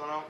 going on?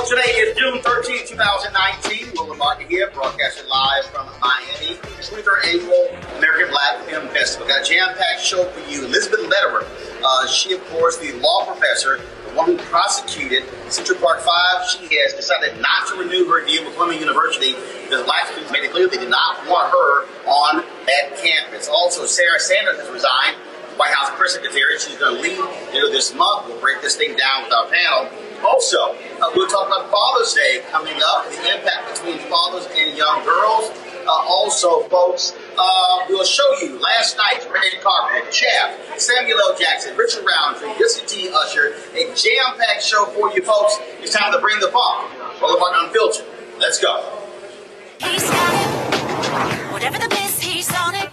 Well, today is June 13, 2019. Roland here, broadcasting live from Miami. 23rd Annual American Black Film Festival. Got a jam-packed show for you. Elizabeth Lederer, she, of course, the law professor, the one who prosecuted Central Park 5. She has decided not to renew her deal with Columbia University because black students made it clear they did not want her on that campus. Also, Sarah Sanders has resigned, White House press secretary. She's going to leave this month. We'll break this thing down with our panel. Also, we'll talk about Father's Day coming up, the impact between fathers and young girls. Also, folks, we'll show you last night's red carpet, Chaff, Samuel L. Jackson, Richard Roundtree, Jesse T. Usher, a jam-packed show for you folks. It's time to bring the funk. Roland Unfiltered. Let's go. He's got it. Whatever the miss, he's on it.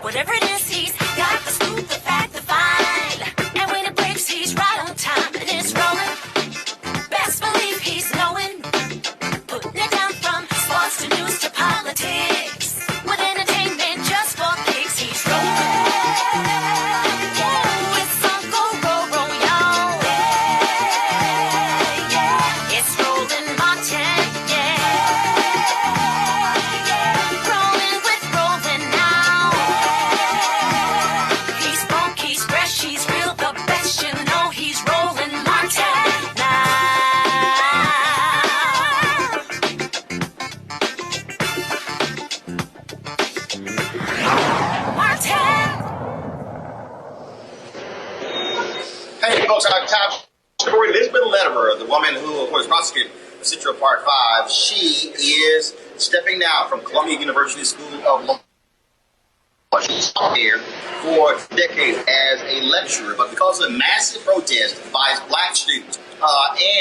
Whatever it is, he's got the scoop, the fact, the file. And when it breaks, he's right on time and it's rolling. Best believe he's knowing. Putting it down from sports to news to politics. With entertainment just for kicks, he's rolling. Yeah, it's Uncle Roro, y'all. Yeah, yeah, it's Roland Martin, yeah. Rolling with Roland now. He's funk, he's fresh, he's real, the best, you know he's Roland Martin now. Martin! Hey, folks, our top story, Elizabeth Lederer, the woman who, of course, prosecuted Central Park 5. She is stepping down from Columbia University School of Law. She's here for decades as a lecturer, but because of massive protest by black students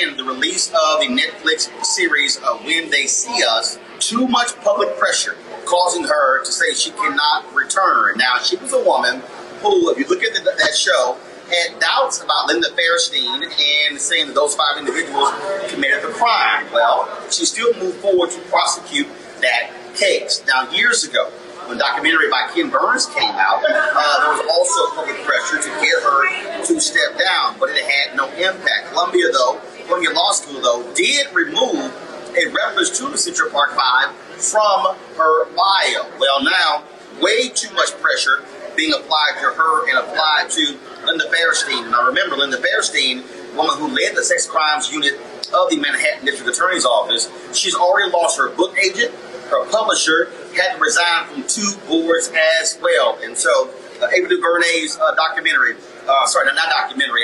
and the release of the Netflix series When They See Us, too much public pressure causing her to say she cannot return. Now, she was a woman who, if you look at that show, had doubts about Linda Fairstein and saying that those 5 individuals committed the crime. Well, she still moved forward to prosecute that case. Now, years ago, when a documentary by Ken Burns came out, there was also public pressure to get her to step down, but it had no impact. Columbia Law School, though, did remove a reference to the Central Park 5 from her bio. Well, now, way too much pressure being applied to her and applied to Linda Fairstein. Now, remember, Linda Fairstein, the woman who led the sex crimes unit of the Manhattan District Attorney's Office, she's already lost her book agent. Her publisher had to resign from 2 boards as well. And so, Ava DuVernay's documentary,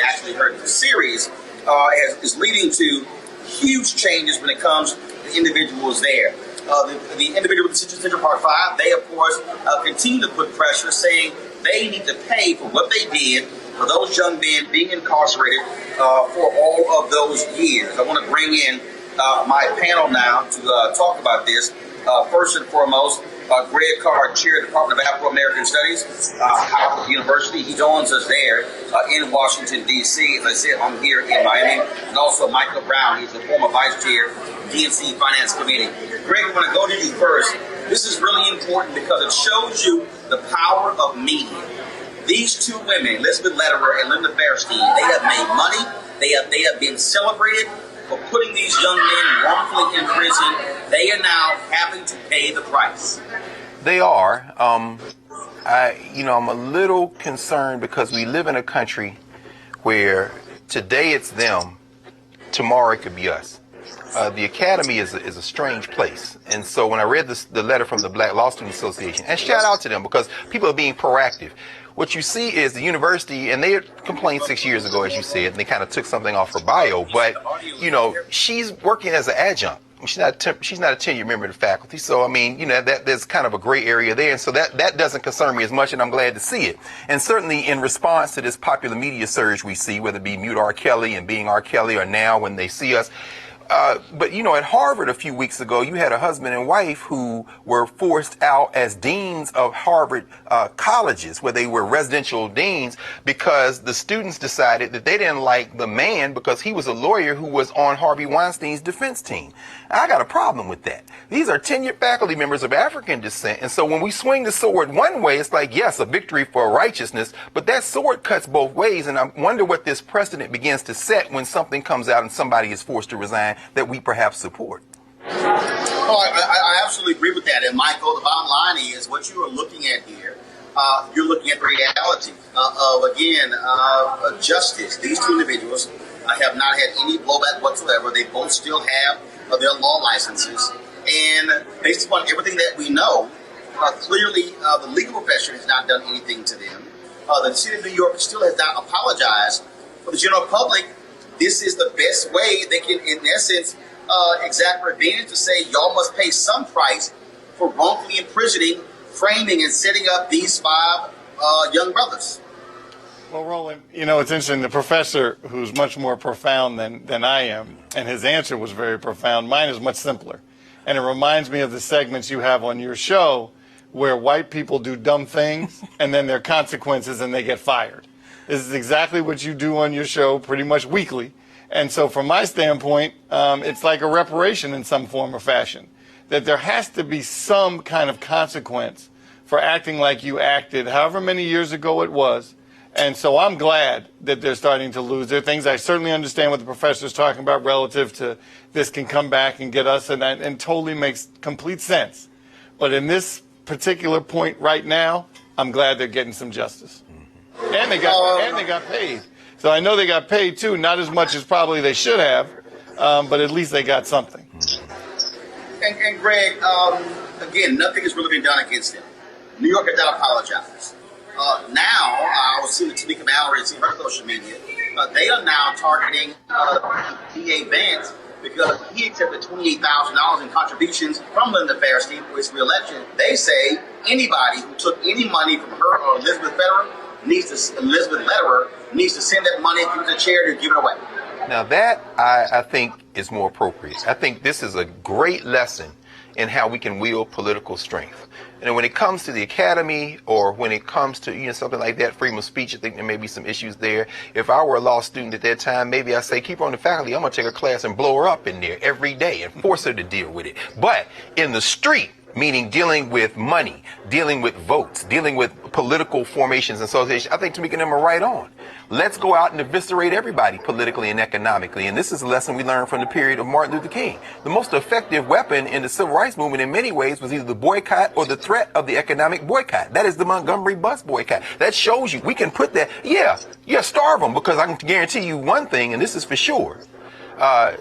actually her series, is leading to huge changes when it comes to individuals there. The individual with the Central Park 5, they, of course, continue to put pressure, saying they need to pay for what they did for those young men being incarcerated for all of those years. I want to bring in my panel now to talk about this. First and foremost, Greg Carr, Chair of the Department of Afro-American Studies, Howard University. He joins us there in Washington, D.C. As I said, I'm here in Miami. And also Michael Brown. He's the former Vice Chair, DNC Finance Committee. Greg, I want to go to you first. This is really important because it shows you the power of media. These 2 women, Elizabeth Lederer and Linda Fairstein, they have made money. They have been celebrated for putting these young men wrongfully in prison. They are now having to pay the price. They are. I'm a little concerned because we live in a country where today it's them, tomorrow it could be us. The academy is a strange place. And so when I read the letter from the Black Law Student Association, and shout out to them because people are being proactive. What you see is the university, and they had complained 6 years ago, as you said, and they kind of took something off her bio. But, she's working as an adjunct. She's not a tenured member of the faculty. So, that there's kind of a gray area there. And so that doesn't concern me as much, and I'm glad to see it. And certainly in response to this popular media surge we see, whether it be Mute R. Kelly and Being R. Kelly or now When They See Us, But, you know, at Harvard a few weeks ago, you had a husband and wife who were forced out as deans of Harvard colleges, where they were residential deans, because the students decided that they didn't like the man because he was a lawyer who was on Harvey Weinstein's defense team. I got a problem with that. These are tenured faculty members of African descent. And so when we swing the sword one way, it's like, yes, a victory for righteousness, but that sword cuts both ways. And I wonder what this precedent begins to set when something comes out and somebody is forced to resign. that we perhaps support. Oh, I absolutely agree with that. And Michael, the bottom line is what you are looking at here. You're looking at the reality of justice. These two individuals have not had any blowback whatsoever. They both still have their law licenses. And based upon everything that we know, clearly the legal profession has not done anything to them. The city of New York still has not apologized. For the general public, this is the best way they can, in essence, exact revenge to say y'all must pay some price for wrongfully imprisoning, framing, and setting up these five young brothers. Well, Roland, you know, it's interesting. The professor, who's much more profound than I am, and his answer was very profound. Mine is much simpler. And it reminds me of the segments you have on your show where white people do dumb things and then there are consequences and they get fired. This is exactly what you do on your show pretty much weekly. And so from my standpoint, it's like a reparation in some form or fashion, that there has to be some kind of consequence for acting like you acted however many years ago it was. And so I'm glad that they're starting to lose. There are things I certainly understand what the professor is talking about relative to this can come back and get us, and totally makes complete sense. But in this particular point right now, I'm glad they're getting some justice. And they got paid. So I know they got paid too, not as much as probably they should have, but at least they got something. And Greg, again, nothing has really been done against them. New York has not apologized. Now, I was seeing Tamika Mallory and seeing her social media. They are now targeting DA Vance because he accepted $28,000 in contributions from Linda Fairstein for his re-election. They say anybody who took any money from her or Elizabeth Lederer needs to send that money, give it to charity, or give it away. Now that I think is more appropriate. I think this is a great lesson in how we can wield political strength. And when it comes to the academy, or when it comes to something like that, freedom of speech, I think there may be some issues there. If I were a law student at that time, maybe I say, keep her on the faculty. I'm going to take a class and blow her up in there every day and force her to deal with it. But in the street, meaning dealing with money, dealing with votes, dealing with political formations and associations, I think Tamika and them are right on. Let's go out and eviscerate everybody politically and economically. And this is a lesson we learned from the period of Martin Luther King. The most effective weapon in the civil rights movement in many ways was either the boycott or the threat of the economic boycott. That is the Montgomery bus boycott. That shows you we can put that, starve them, because I can guarantee you one thing, and this is for sure.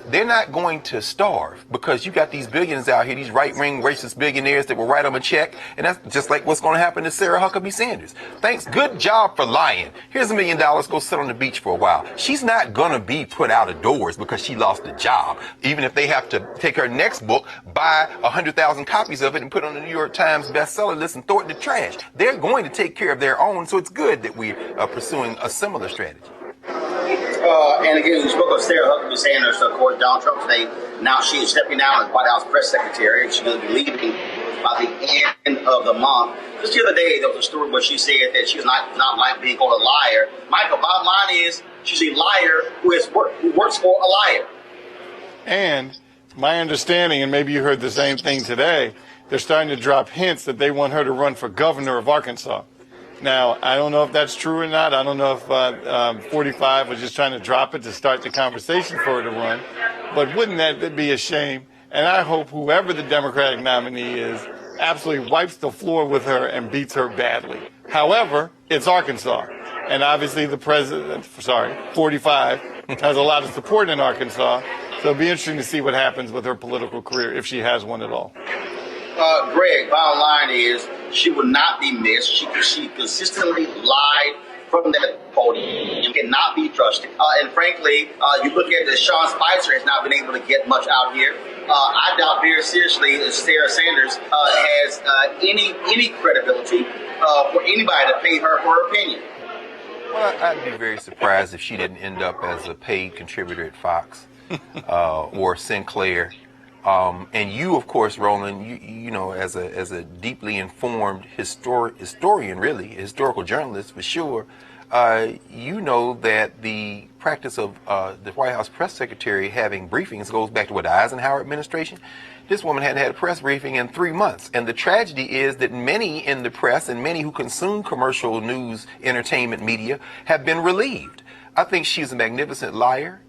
They're not going to starve because you got these billionaires out here, these right-wing racist billionaires that will write them a check, and that's just like what's going to happen to Sarah Huckabee Sanders. Thanks, good job for lying. Here's $1 million, go sit on the beach for a while. She's not going to be put out of doors because she lost a job, even if they have to take her next book, buy 100,000 copies of it and put it on the New York Times bestseller list and throw it in the trash. They're going to take care of their own, so it's good that we are pursuing a similar strategy. And again, you spoke of Sarah Huckabee Sanders, of course, Donald Trump today. Now she is stepping down as White House press secretary, and she's going to be leaving by the end of the month. Just the other day, there was a story where she said that she's not like being called a liar. Michael, bottom line is she's a liar who works for a liar. And my understanding, and maybe you heard the same thing today, they're starting to drop hints that they want her to run for governor of Arkansas. Now, I don't know if that's true or not. I don't know if 45 was just trying to drop it to start the conversation for her to run. But wouldn't that be a shame? And I hope whoever the Democratic nominee is absolutely wipes the floor with her and beats her badly. However, it's Arkansas. And obviously the president, 45, has a lot of support in Arkansas. So it'll be interesting to see what happens with her political career, if she has one at all. Greg, bottom line is she will not be missed. She consistently lied from that podium and cannot be trusted. And frankly, you look at Sean Spicer has not been able to get much out here. I doubt very seriously that Sarah Sanders has any credibility for anybody to pay her for her opinion. Well, I'd be very surprised if she didn't end up as a paid contributor at Fox or Sinclair. And you, of course, Roland, you know, as a deeply informed historian, really, historical journalist for sure, you know that the practice of the White House press secretary having briefings goes back to the Eisenhower administration. This woman hadn't had a press briefing in 3 months. And the tragedy is that many in the press and many who consume commercial news, entertainment media have been relieved. I think she's a magnificent liar.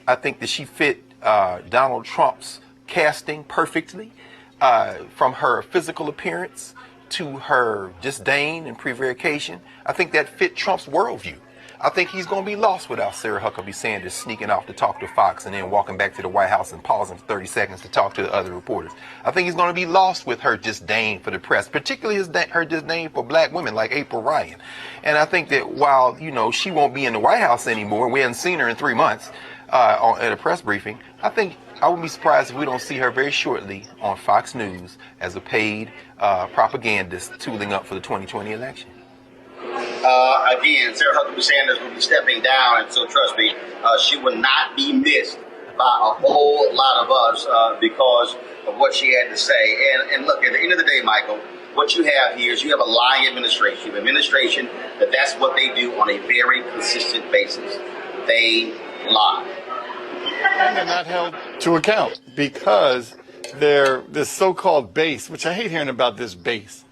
I think that she fit Donald Trump's casting perfectly, from her physical appearance to her disdain and prevarication. I think that fit Trump's worldview. I think he's going to be lost without Sarah Huckabee Sanders sneaking off to talk to Fox and then walking back to the White House and pausing for 30 seconds to talk to the other reporters. I think he's going to be lost with her disdain for the press, particularly her disdain for black women like April Ryan. And I think that while, she won't be in the White House anymore, we haven't seen her in 3 months at a press briefing, I think I wouldn't be surprised if we don't see her very shortly on Fox News as a paid propagandist tooling up for the 2020 election. Again, Sarah Huckabee Sanders will be stepping down, and so trust me, she will not be missed by a whole lot of us because of what she had to say. And look, at the end of the day, Michael, what you have here is you have a lying administration. You have an administration that's what they do on a very consistent basis. They lie. And they're not held to account because they're this so-called base, which I hate hearing about this base.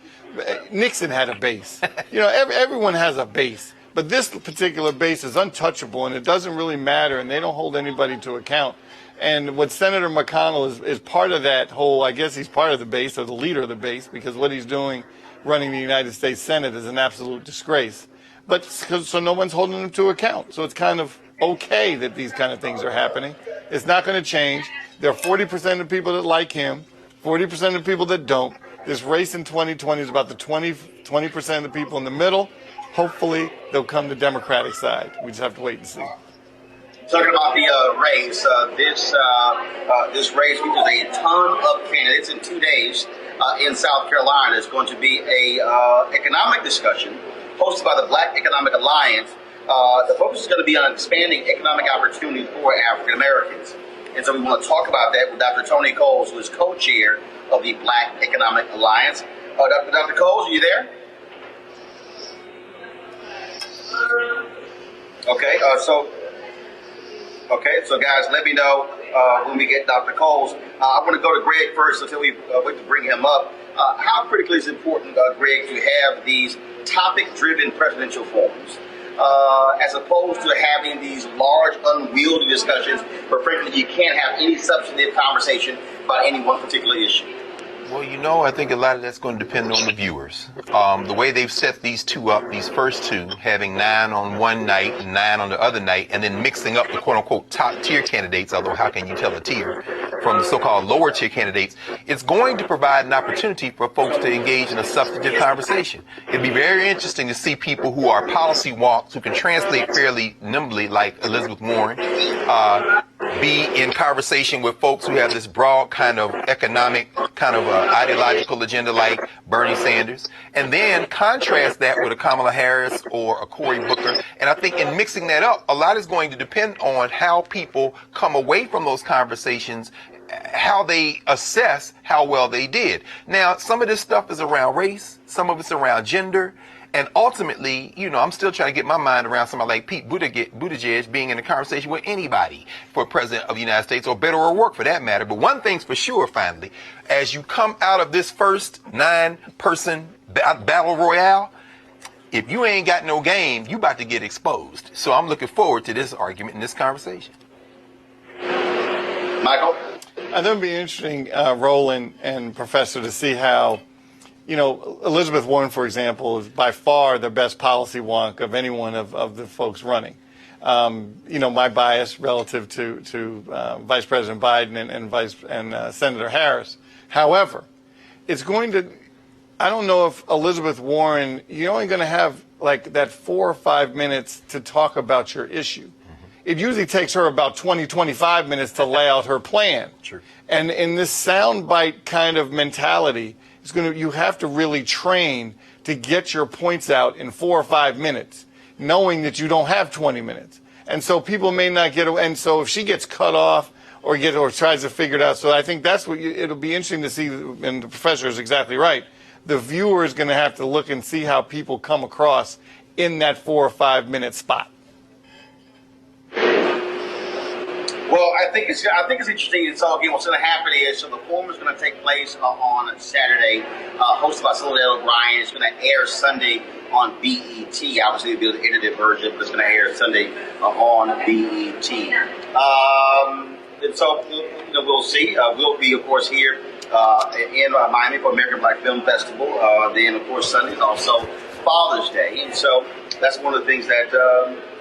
Nixon had a base. Everyone has a base. But this particular base is untouchable, and it doesn't really matter, and they don't hold anybody to account. And what Senator McConnell is part of that whole, I guess he's part of the base, or the leader of the base, because what he's doing running the United States Senate is an absolute disgrace. But so no one's holding him to account. So it's kind of okay that these kind of things are happening. It's not going to change. There are 40% of people that like him, 40% of people that don't. This race in 2020 is about the 20% of the people in the middle. Hopefully, they'll come to Democratic side. We just have to wait and see. Talking about the race, this race features a ton of candidates in 2 days in South Carolina. There's going to be a economic discussion hosted by the Black Economic Alliance. The focus is going to be on expanding economic opportunities for African Americans. And so we want to talk about that with Dr. Tony Coles, who is co-chair of the Black Economic Alliance. Dr. Coles, are you there? Okay, so guys, let me know when we get Dr. Coles. I want to go to Greg first until we wait to bring him up. How critically is it important, Greg, to have these topic-driven presidential forums? As opposed to having these large, unwieldy discussions where, frankly, you can't have any substantive conversation about any one particular issue? Well, I think a lot of that's going to depend on the viewers. The way they've set these two up, these first two, having 9 on one night and 9 on the other night, and then mixing up the quote-unquote top-tier candidates, although how can you tell a tier, from the so-called lower-tier candidates, it's going to provide an opportunity for folks to engage in a substantive conversation. It'd be very interesting to see people who are policy wonks, who can translate fairly nimbly, like Elizabeth Warren, be in conversation with folks who have this broad kind of economic, kind of ideological agenda like Bernie Sanders, and then contrast that with a Kamala Harris or a Cory Booker. And I think in mixing that up, a lot is going to depend on how people come away from those conversations, how they assess how well they did. Now, some of this stuff is around race, some of it's around gender, and ultimately, I'm still trying to get my mind around somebody like Pete Buttigieg being in a conversation with anybody for president of the United States, or better or worse for that matter. But one thing's for sure, finally, as you come out of this first 9-person battle royale, if you ain't got no game, you about to get exposed. So I'm looking forward to this argument and this conversation. Michael? I think it'd be interesting, Roland and Professor, to see how, Elizabeth Warren, for example, is by far the best policy wonk of any one of the folks running. My bias relative to Vice President Biden and Senator Harris. However, it's going to, I don't know if Elizabeth Warren, you're only going to have like that 4 or 5 minutes to talk about your issue. It usually takes her about 20, 25 minutes to lay out her plan. Sure. And in this soundbite kind of mentality, you have to really train to get your points out in 4 or 5 minutes, knowing that you don't have 20 minutes. And so people may not get, and so if she gets cut off or tries to figure it out, so I think that's what it'll be interesting to see, and the professor is exactly right. The viewer is going to have to look and see how people come across in that 4 or 5 minute spot. Well, I think it's interesting. It's all again. What's going to happen is, so the forum is going to take place on Saturday, hosted by Soledad O'Brien. It's going to air Sunday on BET. Obviously, it'll be the edited version, but it's going to air Sunday on BET. And so we'll see. We'll be, of course, here in Miami for American Black Film Festival. Then, of course, Sunday is also Father's Day. And so that's one of the things that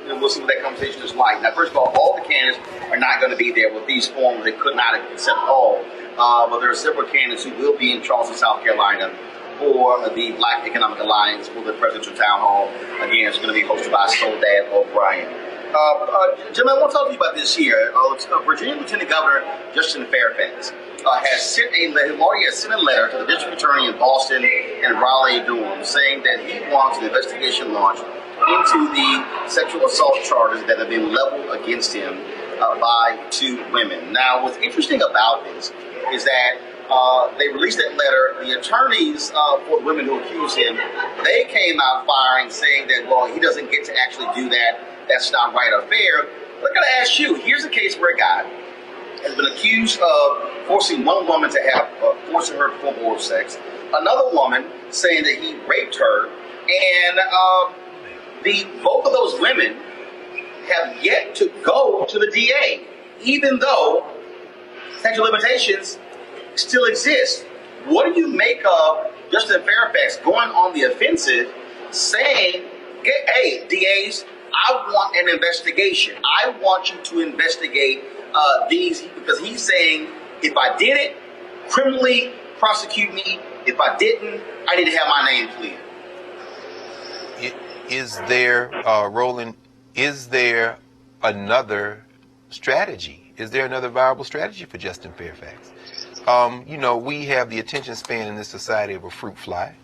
we'll see what that conversation is like. Now, first of all the candidates are not going to be there with these forms. They could not accept all. But there are several candidates who will be in Charleston, South Carolina for the Black Economic Alliance for the presidential town hall. Again, it's going to be hosted by Soledad O'Brien. Gentlemen, I want to talk to you about this here. Virginia Lieutenant Governor Justin Fairfax has sent a letter to the district attorney in Boston and Raleigh-Durham saying that he wants an investigation launched into the sexual assault charges that have been leveled against him by two women. Now, what's interesting about this is that they released that letter. The attorneys for the women who accused him, they came out firing, saying that, well, he doesn't get to actually do that. That's not right or fair. But I got to ask you, here's a case where a guy has been accused of forcing one woman to have, forcing her to perform oral sex, another woman saying that he raped her, and both of those women have yet to go to the DA, even though statute of limitations still exist. What do you make of Justin Fairfax going on the offensive, saying, hey, DAs, I want an investigation. I want you to investigate these, because he's saying, if I did it, criminally prosecute me. If I didn't, I need to have my name cleared. Is there, Roland, is there another strategy? Is there another viable strategy for Justin Fairfax? We have the attention span in this society of a fruit fly.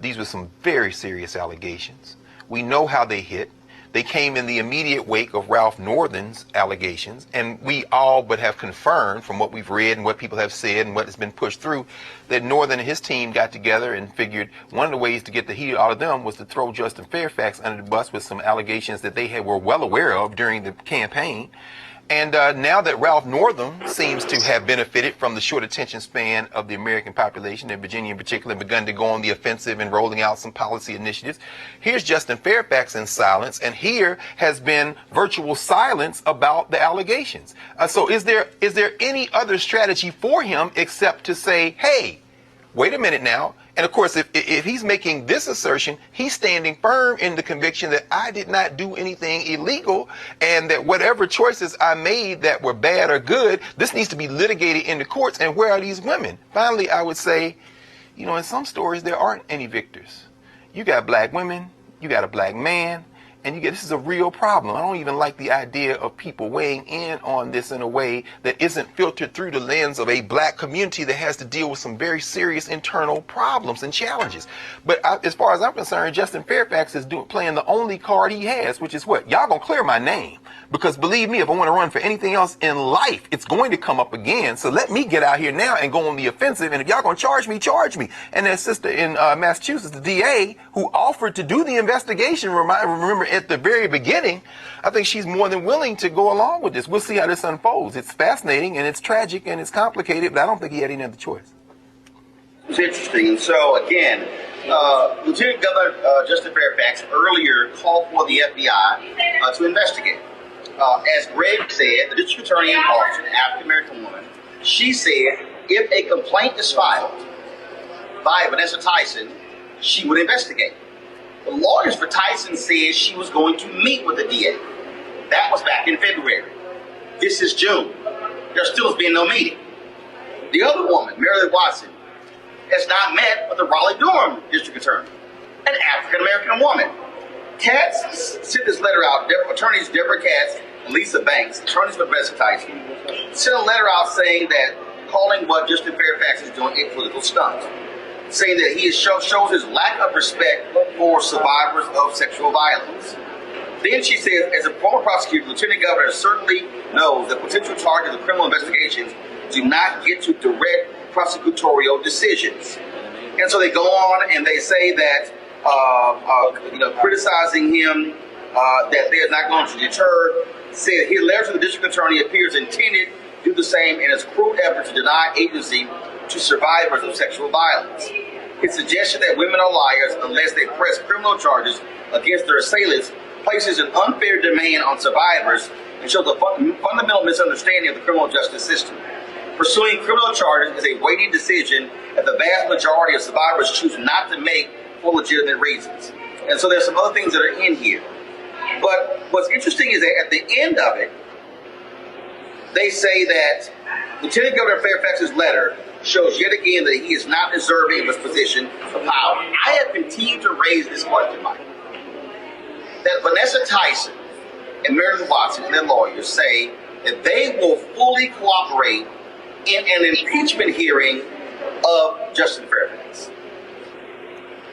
These were some very serious allegations. We know how they hit. They came in the immediate wake of Ralph Northen's allegations, and we all but have confirmed from what we've read and what people have said and what has been pushed through that Northen and his team got together and figured one of the ways to get the heat out of them was to throw Justin Fairfax under the bus with some allegations that they were well aware of during the campaign. And now that Ralph Northam seems to have benefited from the short attention span of the American population, and Virginia in particular, begun to go on the offensive and rolling out some policy initiatives, here's Justin Fairfax in silence, and here has been virtual silence about the allegations. So is there any other strategy for him except to say, hey, wait a minute now? And of course, if he's making this assertion, he's standing firm in the conviction that I did not do anything illegal, and that whatever choices I made that were bad or good, this needs to be litigated in the courts. And where are these women? Finally, I would say, in some stories, there aren't any victors. You got black women, you got a black man, and this is a real problem. I don't even like the idea of people weighing in on this in a way that isn't filtered through the lens of a black community that has to deal with some very serious internal problems and challenges. But as far as I'm concerned, Justin Fairfax is playing the only card he has, which is what? Y'all gonna clear my name. Because believe me, if I want to run for anything else in life, it's going to come up again. So let me get out here now and go on the offensive. And if y'all gonna charge me, charge me. And that sister in Massachusetts, the DA, who offered to do the investigation, remember at the very beginning, I think she's more than willing to go along with this. We'll see how this unfolds. It's fascinating and it's tragic and it's complicated, but I don't think he had any other choice. It's interesting. And so, again, Lieutenant Governor Justin Fairfax earlier called for the FBI to investigate. As Greg said, the district attorney in Boston, an African-American woman, she said if a complaint is filed by Vanessa Tyson, she would investigate. The lawyers for Tyson said she was going to meet with the DA. That was back in February. This is June. There still has been no meeting. The other woman, Marilyn Watson, has not met with the Raleigh-Durham district attorney, an African-American woman. Katz sent this letter out. Attorneys Deborah Katz and Lisa Banks, attorneys for Vanessa Tyson, sent a letter out saying that, calling what Justin Fairfax is doing a political stunt, saying that he shows his lack of respect for survivors of sexual violence. Then she says, as a former prosecutor, Lieutenant Governor certainly knows that potential charges of criminal investigations do not get to direct prosecutorial decisions. And so they go on and they say that, criticizing him, that they're not going to deter, said his letter to the district attorney appears intended to do the same in its crude effort to deny agency to survivors of sexual violence. His suggestion that women are liars unless they press criminal charges against their assailants places an unfair demand on survivors and shows a fundamental misunderstanding of the criminal justice system. Pursuing criminal charges is a weighty decision that the vast majority of survivors choose not to make for legitimate reasons. And so there's some other things that are in here. But what's interesting is that at the end of it, they say that Lieutenant Governor Fairfax's letter shows yet again that he is not deserving of his position of power. I have continued to raise this question, Mike, that Vanessa Tyson and Meredith Watson and their lawyers say that they will fully cooperate in an impeachment hearing of Justin Fairfax.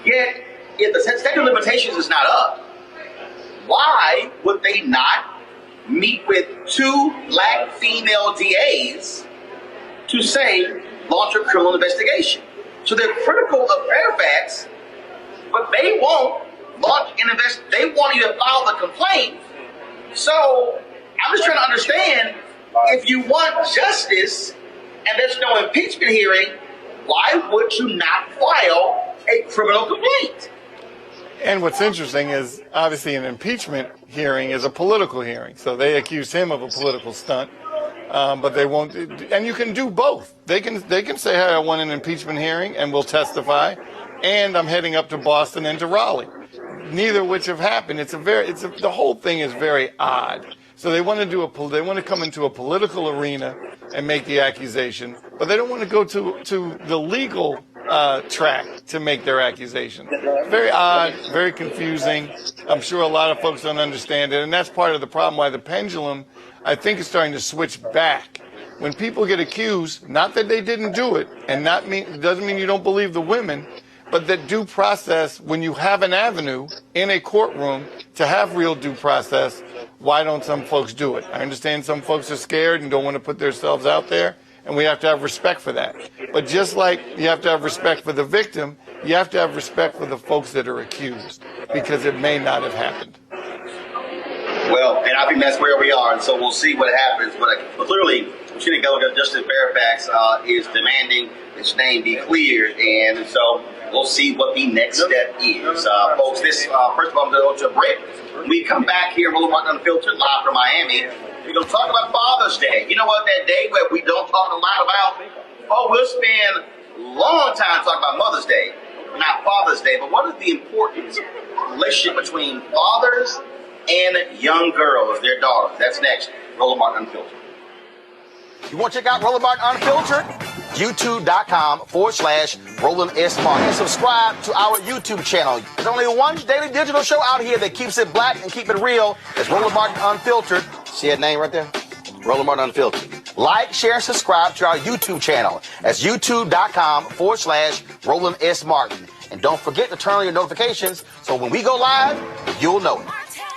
Yet, if the statute of limitations is not up, why would they not meet with 2 black female DAs to say, launch a criminal investigation? So they're critical of Fairfax, but they won't launch an investigation. They won't even file the complaint. So I'm just trying to understand, if you want justice and there's no impeachment hearing, why would you not file a criminal complaint? And what's interesting is, obviously, an impeachment hearing is a political hearing. So they accuse him of a political stunt, but they won't. And you can do both. They can say, hey, I want an impeachment hearing and we'll testify, and I'm heading up to Boston and to Raleigh. Neither of which have happened. The whole thing is very odd. So they want to come into a political arena and make the accusation, but they don't want to go to the legal track to make their accusation. Very odd, very confusing. I'm sure a lot of folks don't understand it, and that's part of the problem why the pendulum, I think, is starting to switch back. When people get accused, not that they didn't do it, and doesn't mean you don't believe the women, but that due process, when you have an avenue in a courtroom to have real due process, why don't some folks do it? I understand some folks are scared and don't want to put themselves out there, and we have to have respect for that. But just like you have to have respect for the victim, you have to have respect for the folks that are accused, because it may not have happened. Well, and I think that's where we are, and so we'll see what happens. But clearly, Lieutenant Governor Justin Fairfax is demanding his name be cleared, and so we'll see what the next step is. Folks, first of all, I'm going to go to a break. When we come back here, Roland Unfiltered, live from Miami, we're going to talk about Father's Day. You know what, that day where we don't talk a lot about? Oh, we'll spend a long time talking about Mother's Day, not Father's Day. But what is the important relationship between fathers and young girls, their daughters? That's next. Roland Martin Unfiltered. You want to check out Roland Martin Unfiltered? YouTube.com/Roland S. Martin. And subscribe to our YouTube channel. There's only one daily digital show out here that keeps it black and keep it real. It's Roland Martin Unfiltered. See that name right there? Roland Martin Unfiltered. Like, share, and subscribe to our YouTube channel. That's YouTube.com/Roland S. Martin. And don't forget to turn on your notifications so when we go live, you'll know it.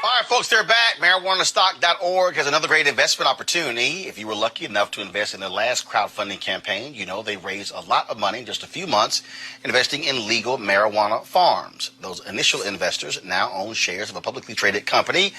All right, folks, they're back. MarijuanaStock.org has another great investment opportunity. If you were lucky enough to invest in their last crowdfunding campaign, you know they raised a lot of money in just a few months investing in legal marijuana farms. Those initial investors now own shares of a publicly traded company,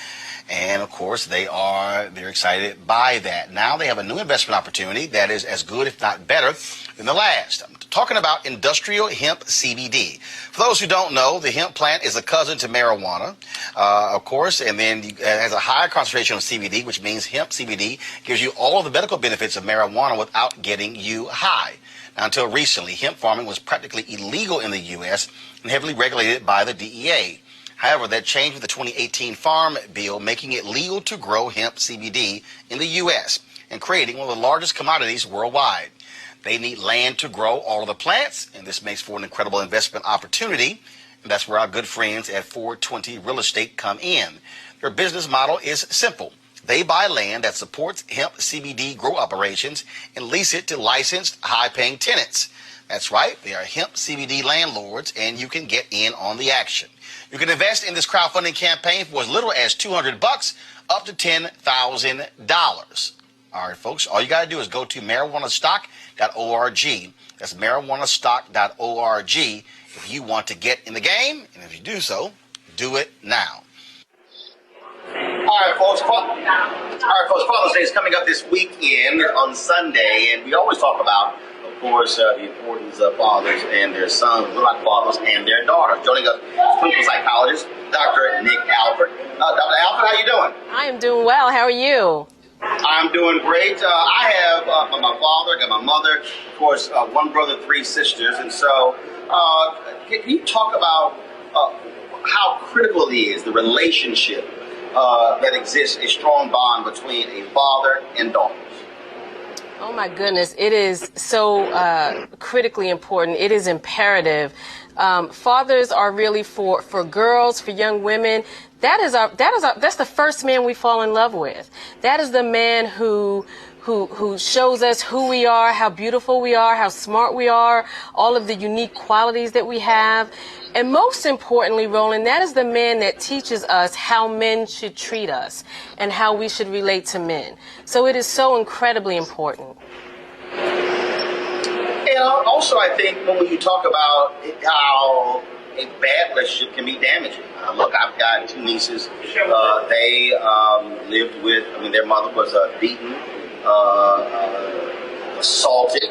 and of course they're excited by that. Now they have a new investment opportunity that is as good, if not better, than the last. I'm talking about industrial hemp CBD. For those who don't know, the hemp plant is a cousin to marijuana, of course, and then it has a higher concentration of CBD, which means hemp CBD gives you all of the medical benefits of marijuana without getting you high. Now, until recently, hemp farming was practically illegal in the U.S. and heavily regulated by the DEA. However, that changed with the 2018 Farm Bill, making it legal to grow hemp CBD in the U.S. and creating one of the largest commodities worldwide. They need land to grow all of the plants, and this makes for an incredible investment opportunity. And that's where our good friends at 420 Real Estate come in. Their business model is simple. They buy land that supports hemp CBD grow operations and lease it to licensed, high-paying tenants. That's right, they are hemp CBD landlords, and you can get in on the action. You can invest in this crowdfunding campaign for as little as $200 up to $10,000. All right, folks, all you got to do is go to marijuanastock.org. That's marijuanastock.org if you want to get in the game. And if you do so, do it now. All right, folks, Father's Day is coming up this weekend on Sunday. And we always talk about, of course, the importance of fathers and their sons, like fathers and their daughters. Joining us is clinical psychologist, Dr. Nick Alford. Dr. Alford, how you doing? I am doing well. How are you? I'm doing great. I have my father, got my mother, of course, one brother, three sisters. And so can you talk about how critical it is, the relationship that exists, a strong bond between a father and daughters? Oh my goodness, it is so critically important. It is imperative. Fathers are really for girls, for young women. That's the first man we fall in love with. That is the man who shows us who we are, how beautiful we are, how smart we are, all of the unique qualities that we have. And most importantly, Roland, that is the man that teaches us how men should treat us and how we should relate to men. So it is so incredibly important. And also, I think when you talk about how a bad relationship can be damaging. Look, I've got two nieces. They lived with, their mother was beaten, assaulted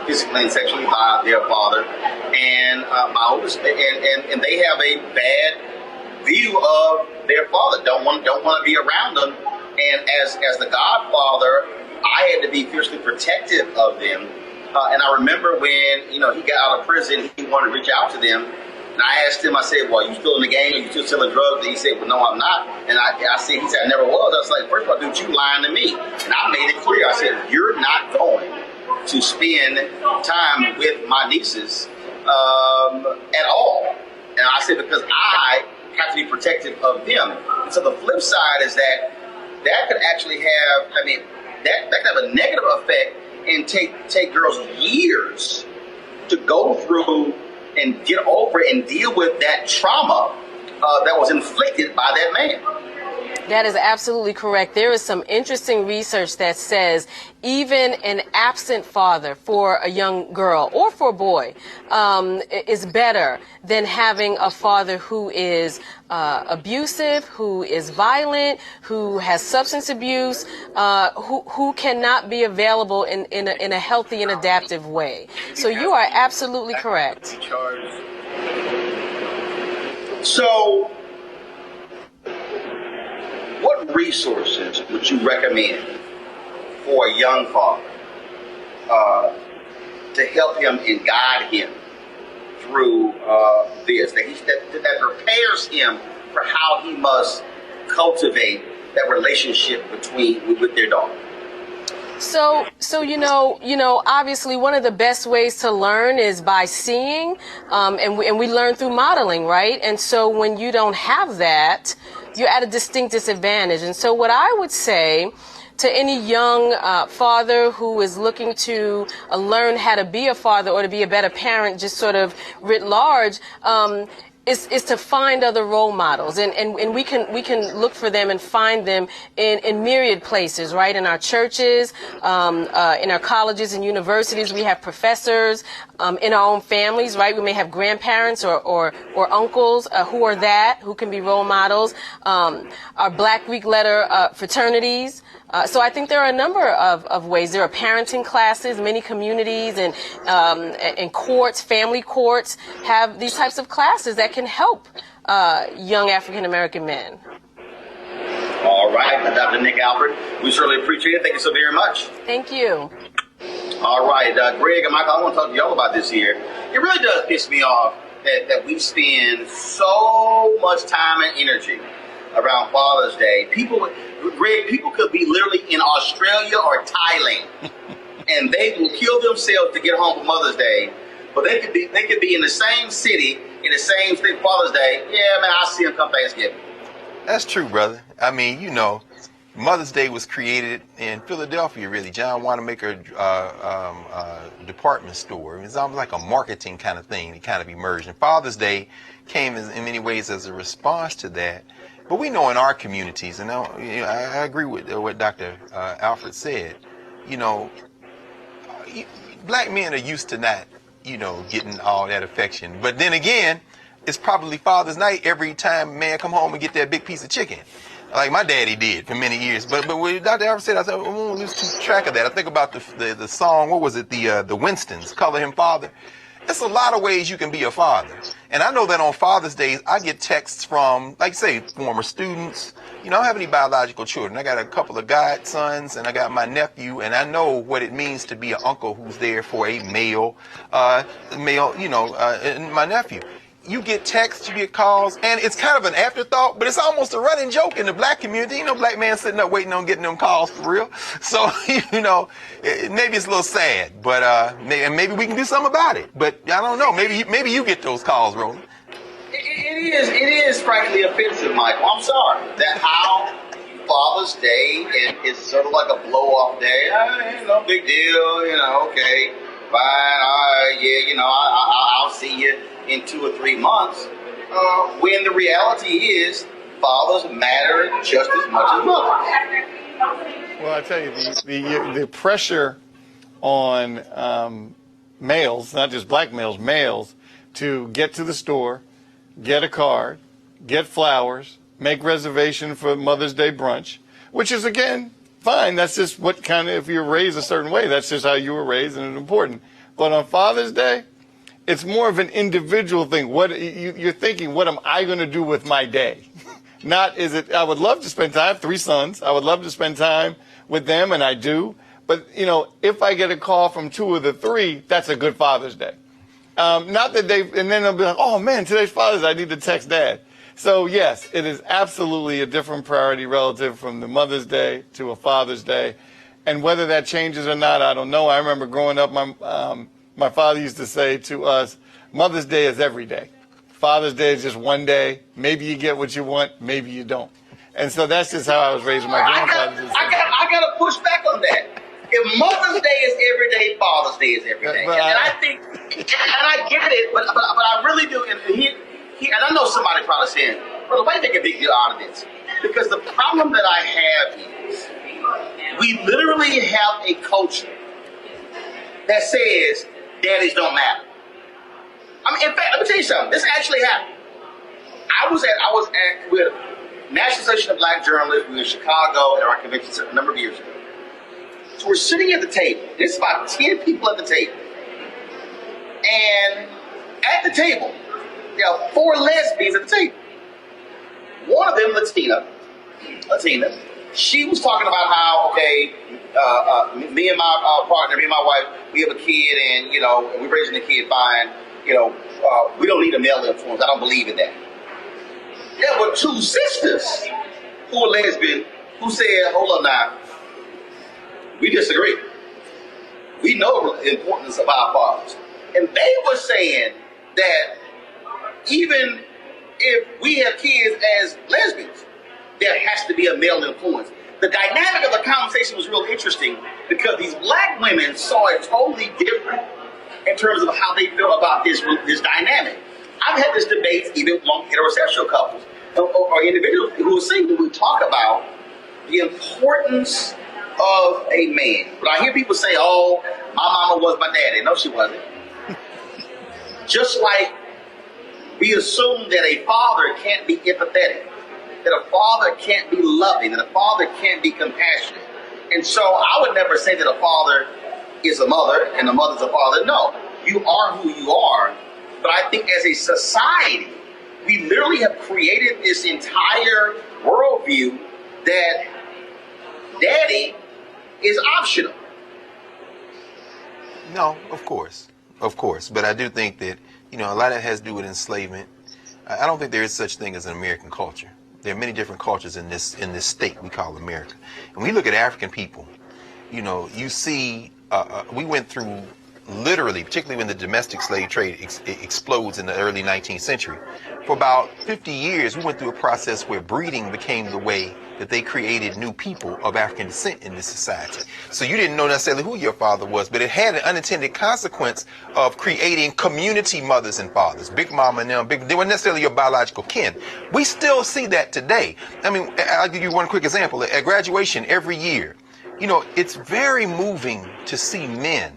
physically and sexually by their father, and my oldest, and they have a bad view of their father. Don't want to be around them. And as the godfather, I had to be fiercely protective of them. And I remember when he got out of prison, he wanted to reach out to them. And I asked him, I said, well, you still in the game? Are you still selling drugs? And he said, well, no, I'm not. And he said, I never was. I was like, first of all, dude, you lying to me. And I made it clear. I said, you're not going to spend time with my nieces at all. And I said, because I have to be protective of them. And so the flip side is that could actually have, that could have a negative effect and take girls years to go through and get over and deal with that trauma that was inflicted by that man. That is absolutely correct. There is some interesting research that says even an absent father for a young girl or for a boy is better than having a father who is abusive, who is violent, who has substance abuse, who cannot be available in a healthy and adaptive way. So you are absolutely correct. So, what resources would you recommend for a young father to help him and guide him through this, that prepares him for how he must cultivate that relationship with their daughter? So obviously one of the best ways to learn is by seeing, and we learn through modeling, right? And so when you don't have that, you're at a distinct disadvantage. And so what I would say to any young father who is looking to learn how to be a father or to be a better parent, just sort of writ large, is to find other role models, and we can look for them and find them in myriad places, right? In our churches, in our colleges and universities, we have professors, in our own families, right? We may have grandparents or uncles who can be role models. Our Black Greek letter fraternities. So I think there are a number of ways. There are parenting classes. Many communities and courts, family courts, have these types of classes that can help young African American men. All right, Dr. Nick Alford, we certainly appreciate it. Thank you so very much. Thank you. All right, Greg and Michael, I want to talk to y'all about this here. It really does piss me off that we spend so much time and energy around Father's Day. Greg, people could be literally in Australia or Thailand, and they will kill themselves to get home for Mother's Day. But they could be in the same city, in the same state Father's Day. Yeah, man, I'll see them come Thanksgiving. That's true, brother. Mother's Day was created in Philadelphia, really. John Wanamaker department store. It's almost like a marketing kind of thing. It kind of emerged. And Father's Day came in many ways as a response to that. But we know in our communities, and I agree with what Dr. Alfred said, black men are used to not, getting all that affection. But then again, it's probably Father's Night every time a man come home and get that big piece of chicken, like my daddy did for many years. But what Dr. Alfred said, I said, I won't lose track of that. I think about the song, what was it, the Winstons, Color Him Father. There's a lot of ways you can be a father. And I know that on Father's Day, I get texts from, like say, former students. You know, I don't have any biological children. I got a couple of godsons, and I got my nephew, and I know what it means to be an uncle who's there for a male, and my nephew. You get texts, you get calls, and it's kind of an afterthought, but it's almost a running joke in the black community. You know, black man sitting up waiting on getting them calls for real. So, maybe it's a little sad, but maybe we can do something about it. But I don't know. Maybe you get those calls, Roland. It is frankly offensive, Michael. I'm sorry that how Father's Day is sort of like a blow-off day. No big deal. Okay, fine. All right, yeah. I'll see you in 2 or 3 months, when the reality is fathers matter just as much as mothers. Well, I tell you, the pressure on males, not just black males, to get to the store, get a card, get flowers, make reservation for Mother's Day brunch, which is, again, fine. That's just what kind of, if you're raised a certain way, that's just how you were raised, and it's important. But on Father's Day, it's more of an individual thing. What you're thinking, what am I going to do with my day? Not is it, I would love to spend time, I have 3 sons. I would love to spend time with them, and I do. But, if I get a call from 2 of the 3, that's a good Father's Day. Not that and then they'll be like, oh man, today's Father's Day, I need to text Dad. So yes, it is absolutely a different priority relative from the Mother's Day to a Father's Day. And whether that changes or not, I don't know. I remember growing up, my father used to say to us, Mother's Day is every day. Father's Day is just one day. Maybe you get what you want, maybe you don't. And so that's just how I was raised with my grandfather. I got to push back on that. If Mother's Day is every day, Father's Day is every day. And I think, and I get it, but I really do. And I know somebody probably saying, well, why make a big deal out of this? Because the problem that I have is we literally have a culture that says daddies don't matter. In fact, let me tell you something. This actually happened. I was at with National Association of Black Journalists. We were in Chicago at our convention a number of years ago. So we're sitting at the table. There's about 10 people at the table. And at the table, there are 4 lesbians at the table. One of them, Latina, she was talking about how, me and my partner, me and my wife, we have a kid, and, we're raising the kid fine. We don't need a male influence. I don't believe in that. There were 2 sisters who were lesbian who said, hold on now, we disagree. We know the importance of our fathers. And they were saying that even if we have kids as lesbians, there has to be a male influence. The dynamic of the conversation was real interesting because these black women saw it totally different in terms of how they feel about this dynamic. I've had this debate even among heterosexual couples or individuals who are single who talk about the importance of a man. But I hear people say, oh, my mama was my daddy. No, she wasn't. Just like we assume that a father can't be empathetic, that a father can't be loving, that a father can't be compassionate. And so I would never say that a father is a mother and a mother's a father. No, you are who you are. But I think as a society, we literally have created this entire worldview that daddy is optional. No, of course. But I do think that, a lot of that has to do with enslavement. I don't think there is such thing as an American culture. There are many different cultures in this state we call America. And when you look at African people, you see, we went through literally, particularly when the domestic slave trade explodes in the early 19th century, for about 50 years, we went through a process where breeding became the way that they created new people of African descent in this society. So you didn't know necessarily who your father was, but it had an unintended consequence of creating community mothers and fathers. Big mama and them, they weren't necessarily your biological kin. We still see that today. I'll give you one quick example. At graduation every year, it's very moving to see men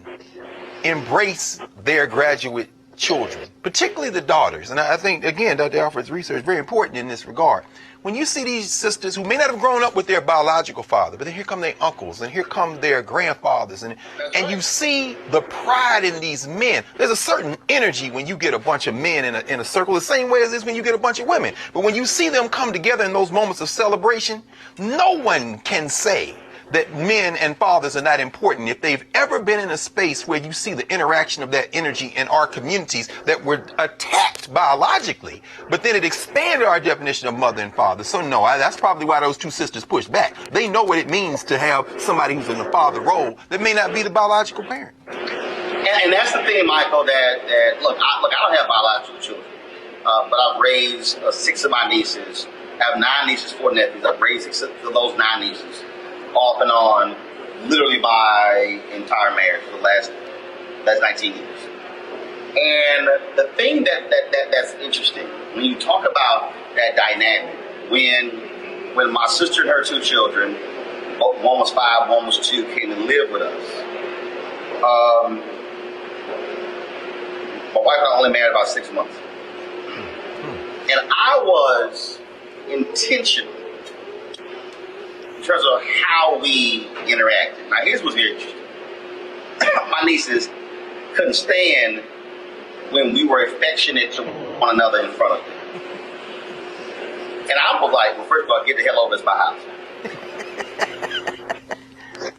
embrace their graduate children, particularly the daughters. And I think, again, Dr. Alfred's research is very important in this regard. when you see these sisters who may not have grown up with their biological father, but then here come their uncles and here come their grandfathers, and you see the pride in these men. There's a certain energy when you get a bunch of men in a circle, the same way as this when you get a bunch of women. But when you see them come together in those moments of celebration, no one can say that men and fathers are not important if they've ever been in a space where you see the interaction of that energy in our communities that were attacked biologically, but then it expanded our definition of mother and father. So no, that's probably why those two sisters pushed back. They know what it means to have somebody who's in the father role that may not be the biological parent. And that's the thing, Michael, that look, I don't have biological children, but I've raised 6 of my nieces. I have 9 nieces, 4 nephews. I've raised 6 of those 9 nieces, off and on, literally my entire marriage for the last 19 years. And the thing that's interesting, when you talk about that dynamic, when my sister and her 2 children, one was 5, one was 2, came and lived with us, my wife and I only married about 6 months. And I was intentional in terms of how we interacted. Now, here's what's very interesting. My nieces couldn't stand when we were affectionate to one another in front of them. And I was like, well, first of all, get the hell over, it's my house.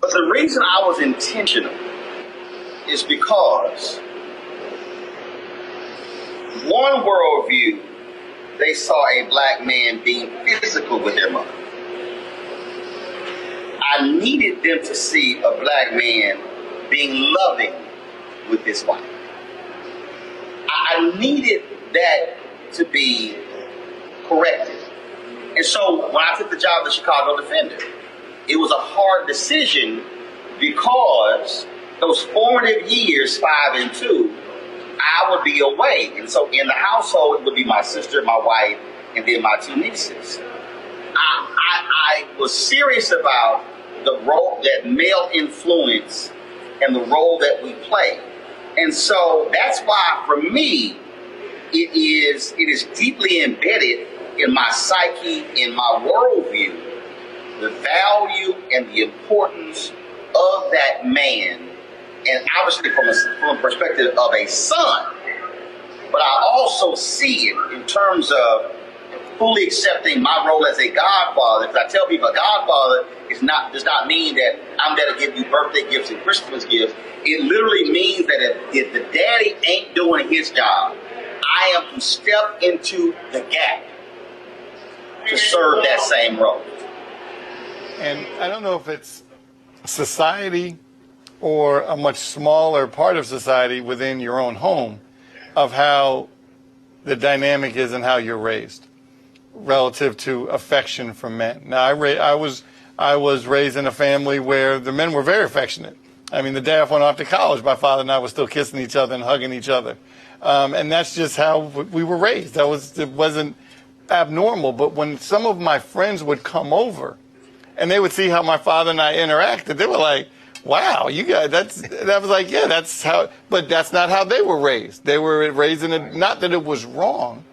But the reason I was intentional is because one worldview, they saw a black man being physical with their mother. I needed them to see a black man being loving with his wife. I needed that to be corrected. And so when I took the job at the Chicago Defender, it was a hard decision because those formative years, 5 and 2, I would be away. And so in the household, it would be my sister, my wife, and then my 2 nieces. I was serious about the role, that male influence, and the role that we play. And so that's why, for me, it is deeply embedded in my psyche, in my worldview, the value and the importance of that man, and obviously from a perspective of a son. But I also see it in terms of fully accepting my role as a godfather. Because I tell people, a godfather does not mean that I'm there to give you birthday gifts and Christmas gifts. It literally means that if the daddy ain't doing his job, I am to step into the gap to serve that same role. And I don't know if it's society or a much smaller part of society within your own home of how the dynamic is and how you're raised relative to affection from men. Now, I was raised in a family where the men were very affectionate. I mean, the day I went off to college, my father and I were still kissing each other and hugging each other. And that's just how we were raised. It wasn't abnormal. But when some of my friends would come over and they would see how my father and I interacted, they were like, wow, you guys, that was like, yeah, that's how, but that's not how they were raised. They were raised in it, not that it was wrong,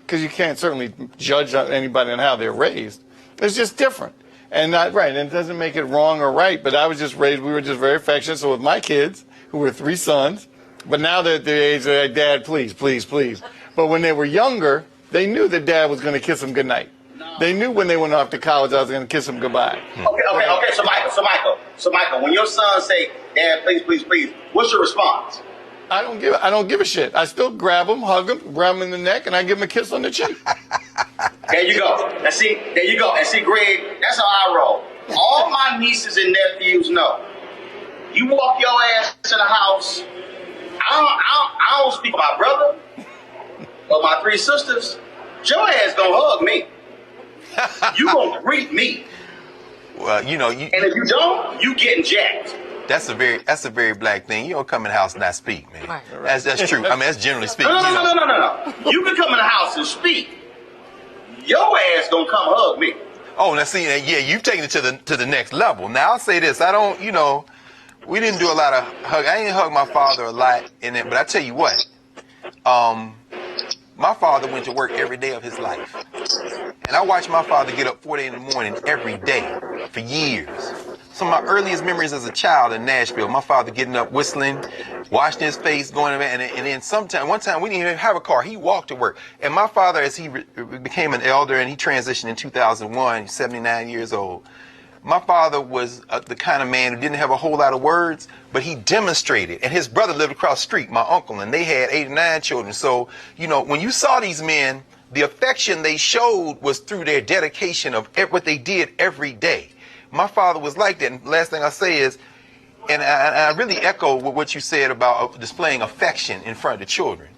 because you can't certainly judge anybody on how they're raised. It's just different. And not right, and it doesn't make it wrong or right, but I was just raised, we were just very affectionate. So with my kids, who were 3 sons, but now they're at the age, they're like, Dad, please, please, please. But when they were younger, they knew that Dad was going to kiss them goodnight. They knew when they went off to college, I was going to kiss them goodbye. Okay. So Michael, when your son say, Dad, please, please, please, what's your response? I don't give a shit. I still grab him, hug him, grab him in the neck, and I give him a kiss on the cheek. There you go. And see, Greg, that's how I roll. All my nieces and nephews know. You walk your ass in the house. I don't speak to my brother or my 3 sisters. Your ass gonna hug me. You gonna greet me. Well, you know, and if you don't, you getting jacked. That's a very black thing. You don't come in the house and not speak, man. Right. That's true. I mean, that's generally speaking. No. You can come in the house and speak. Your ass gonna come hug me. Oh, now see, yeah, you've taken it to the next level. Now I'll say this: I don't, we didn't do a lot of hug. I didn't hug my father a lot in it, but I tell you what, my father went to work every day of his life, and And I watched my father get up 4 in the morning every day for years. Some of my earliest memories as a child in Nashville, my father getting up, whistling, washing his face, going to bed, and then one time we didn't even have a car. He walked to work. And my father, as he became an elder and he transitioned in 2001, 79 years old, my father was the kind of man who didn't have a whole lot of words, but he demonstrated. And his brother lived across the street, my uncle, and they had 8 or 9 children. So, you know, when you saw these men, the affection they showed was through their dedication of what they did every day. My father was like that. And last thing I say is, and I really echo what you said about displaying affection in front of the children.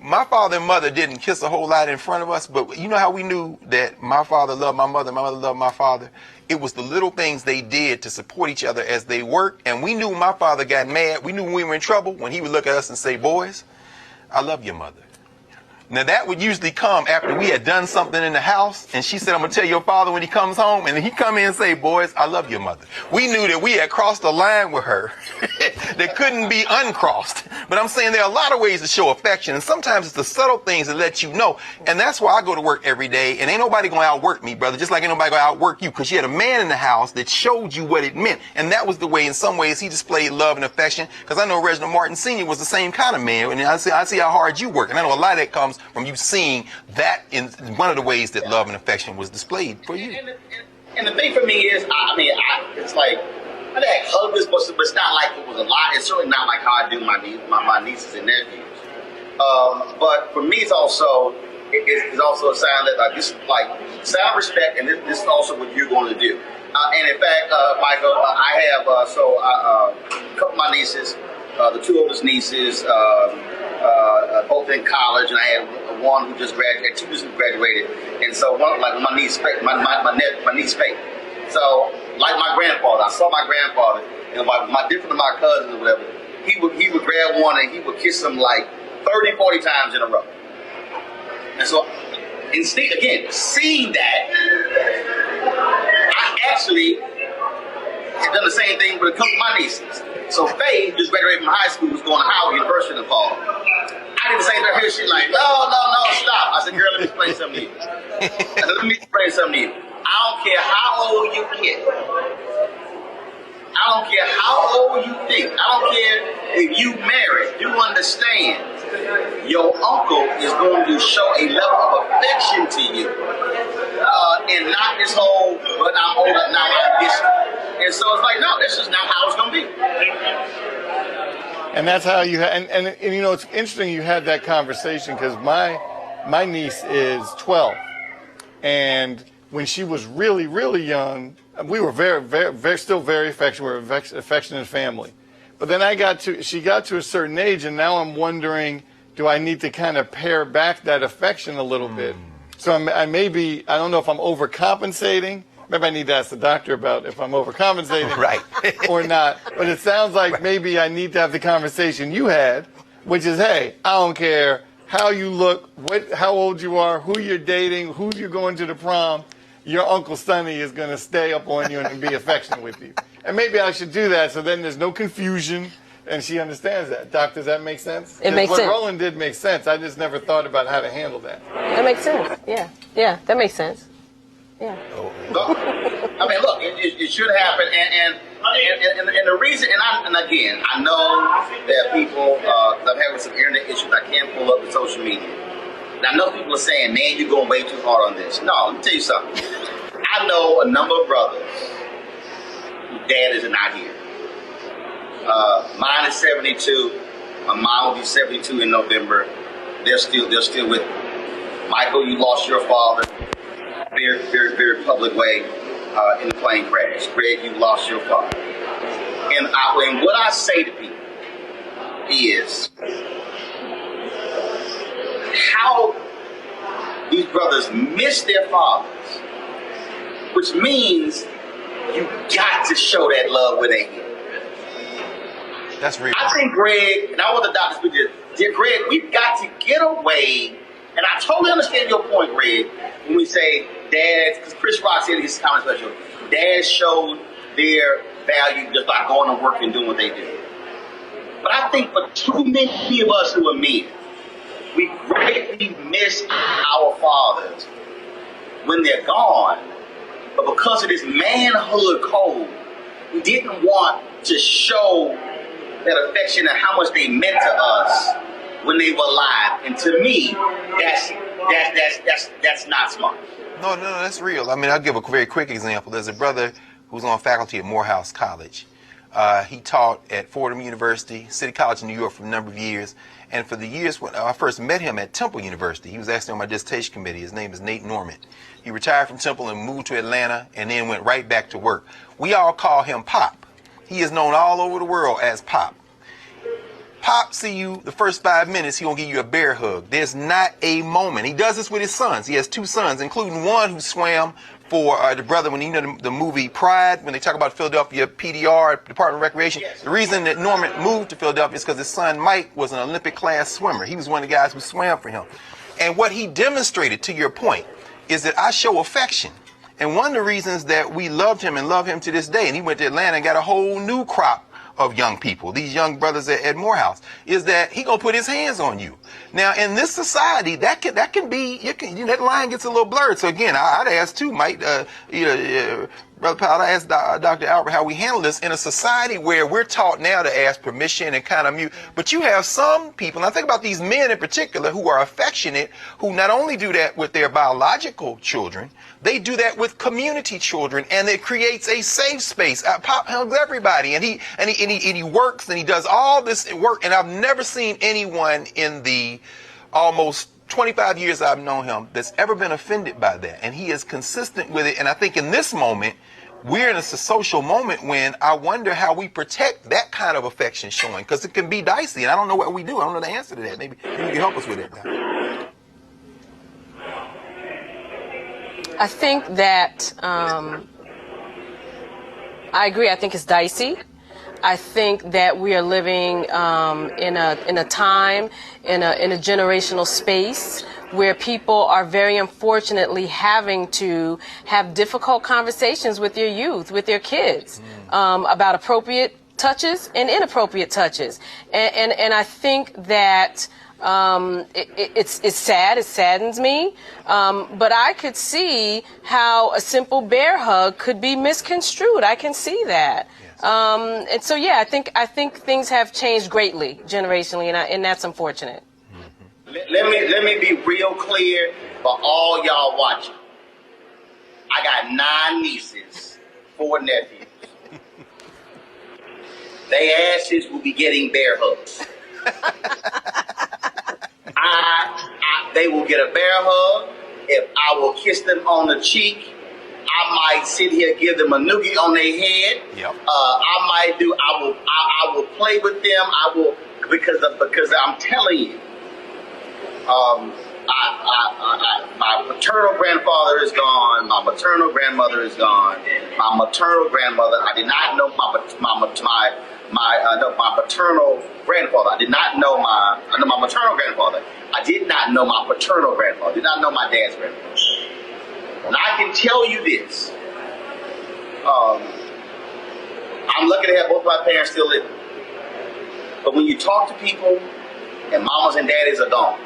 My father and mother didn't kiss a whole lot in front of us, but you know how we knew that my father loved my mother loved my father? It was the little things they did to support each other as they worked. And we knew my father got mad. We knew when we were in trouble when he would look at us and say, boys, I love your mother. Now, that would usually come after we had done something in the house, and she said, I'm going to tell your father when he comes home, and he come in and say, boys, I love your mother. We knew that we had crossed a line with her that couldn't be uncrossed. But I'm saying there are a lot of ways to show affection, and sometimes it's the subtle things that let you know. And that's why I go to work every day, and ain't nobody going to outwork me, brother, just like ain't nobody going to outwork you, because you had a man in the house that showed you what it meant. And that was the way, in some ways, he displayed love and affection, because I know Reginald Martin Sr. was the same kind of man, and I see how hard you work. And I know a lot of that comes from you seeing that in one of the ways that love and affection was displayed for you. And the thing for me is, it's like, I had hugs, but it's not like it was a lot. It's certainly not like how I do my nieces and nephews. But for me, it's also a sign that this is like sign of respect, and this is also what you're going to do. And in fact, Michael, I have a couple of my nieces, the 2 oldest nieces, both in college, and I had one who just graduated, 2 who graduated, and so one, like my niece, my niece Faith. So, like my grandfather, I saw my grandfather, and my different of my cousins or whatever, he would grab one and he would kiss them like 30, 40 times in a row. And so, instead, again, seeing that, I actually had done the same thing with a couple of my nieces. So Faye just graduated from high school, was going to Howard University in the fall. I did the same thing. She's like, no, stop. I said, girl, let me explain something to you. I don't care how old you get. I don't care how old you think. I don't care if you married. You understand. Your uncle is going to show a level of affection to you. And not this whole, but I'm older now, I'm this. And so it's like, no, this is not how it's going to be. And that's how you and you know, it's interesting you had that conversation, because my niece is 12, and when she was really, really young, we were very still very affectionate. We were an affectionate family. But then she got to a certain age, and now I'm wondering, do I need to kind of pare back that affection a little bit? So I don't know if I'm overcompensating. Maybe I need to ask the doctor about if I'm overcompensating right. or not. But it sounds like maybe I need to have the conversation you had, which is, hey, I don't care how you look, how old you are, who you're dating, who you're going to the prom. Your Uncle Sonny is going to stay up on you and be affectionate with you. And maybe I should do that so then there's no confusion and she understands that. Doc, does that make sense? It makes sense. What Roland did makes sense. I just never thought about how to handle that. That makes sense. Yeah, that makes sense. Yeah. Look, I mean, look, it should happen, and the reason, and again, I know that people, I'm having some internet issues. I can't pull up the social media. And I know people are saying, "Man, you're going way too hard on this." No, let me tell you something. I know a number of brothers whose dad is not here. Mine is 72. My mom will be 72 in November. They're still with me. Michael, you lost your father. Very, very, very public way in the plane crash. Greg, you lost your father. And what I say to people is how these brothers miss their fathers, which means you got to show that love when they hit. That's real. I think Greg, and I want the doctor to speak to this, dear Greg, we've got to get away. And I totally understand your point, Greg, when we say dads, because Chris Rock said in his comment special, dads showed their value just by going to work and doing what they do. But I think for too many of us who are men, we greatly miss our fathers when they're gone. But because of this manhood code, we didn't want to show that affection and how much they meant to us when they were alive. And to me, that's not smart. No, that's real. I mean, I'll give a very quick example. There's a brother who's on faculty at Morehouse College. He taught at Fordham University, City College in New York for a number of years. And for the years when I first met him at Temple University, he was actually on my dissertation committee. His name is Nate Norman. He retired from Temple and moved to Atlanta and then went right back to work. We all call him Pop. He is known all over the world as Pop. Pop see you the first 5 minutes, he gonna give you a bear hug. There's not a moment. He does this with his sons. He has 2 sons, including one who swam for the brother when you know the movie Pride, when they talk about Philadelphia PDR, Department of Recreation. Yes. The reason that Norman moved to Philadelphia is because his son Mike was an Olympic class swimmer. He was one of the guys who swam for him. And what he demonstrated, to your point, is that I show affection. And one of the reasons that we loved him and love him to this day, and he went to Atlanta and got a whole new crop of young people, these young brothers at Morehouse, is that he gonna put his hands on you. Now, in this society, that can be, that line gets a little blurred. So again, I'd ask too, Mike, Brother Powell, I asked Dr. Albert how we handle this in a society where we're taught now to ask permission and kind of mute. But you have some people, and I think about these men in particular, who are affectionate, who not only do that with their biological children, they do that with community children, and it creates a safe space. Pop hugs everybody, and he works, and he does all this work, and I've never seen anyone in the almost 25 years I've known him that's ever been offended by that, and he is consistent with it. And I think in this moment, we're in a social moment when I wonder how we protect that kind of affection showing, because it can be dicey, and I don't know what we do. I don't know the answer to that. Maybe you can help us with it now. I think that I agree. I think it's dicey. I think that we are living in a time, in a generational space where people are very unfortunately having to have difficult conversations with your youth, with their kids, about appropriate touches and inappropriate touches. And I think that it's sad. It saddens me. But I could see how a simple bear hug could be misconstrued. I can see that. And so, yeah, I think things have changed greatly generationally, and that's unfortunate. Let me be real clear for all y'all watching. I got 9 nieces, 4 nephews. They asses will be getting bear hugs. They will get a bear hug. If I will kiss them on the cheek, I might sit here, give them a noogie on their head. Yep. I will play with them. I will, because I'm telling you, my paternal grandfather is gone. My maternal grandmother is gone. My maternal grandmother, I did not know my paternal grandfather. I did not know I know my maternal grandfather. I did not know my paternal grandfather. I did not know my dad's grandfather. And I can tell you this. I'm lucky to have both my parents still living. But when you talk to people and mamas and daddies are gone,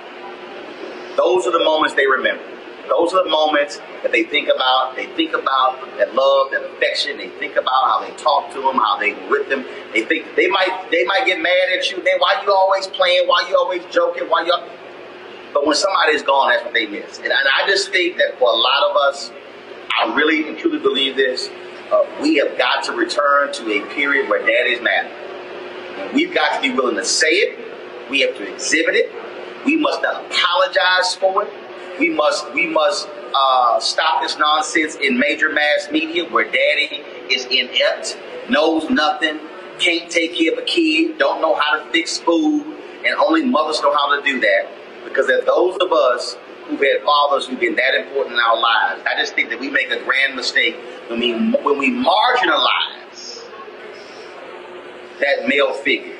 those are the moments they remember. Those are the moments that they think about. They think about that love, that affection. They think about how they talk to them, how they with them. They think they might get mad at you. Then why you always playing? Why you always joking? But when somebody's gone, that's what they miss. And I just think that for a lot of us, I really and truly believe this. We have got to return to a period where daddies matter. And we've got to be willing to say it. We have to exhibit it. We must not apologize for it. We must stop this nonsense in major mass media where daddy is inept, knows nothing, can't take care of a kid, don't know how to fix food, and only mothers know how to do that. Because there's those of us who've had fathers who've been that important in our lives. I just think that we make a grand mistake when we marginalize that male figure.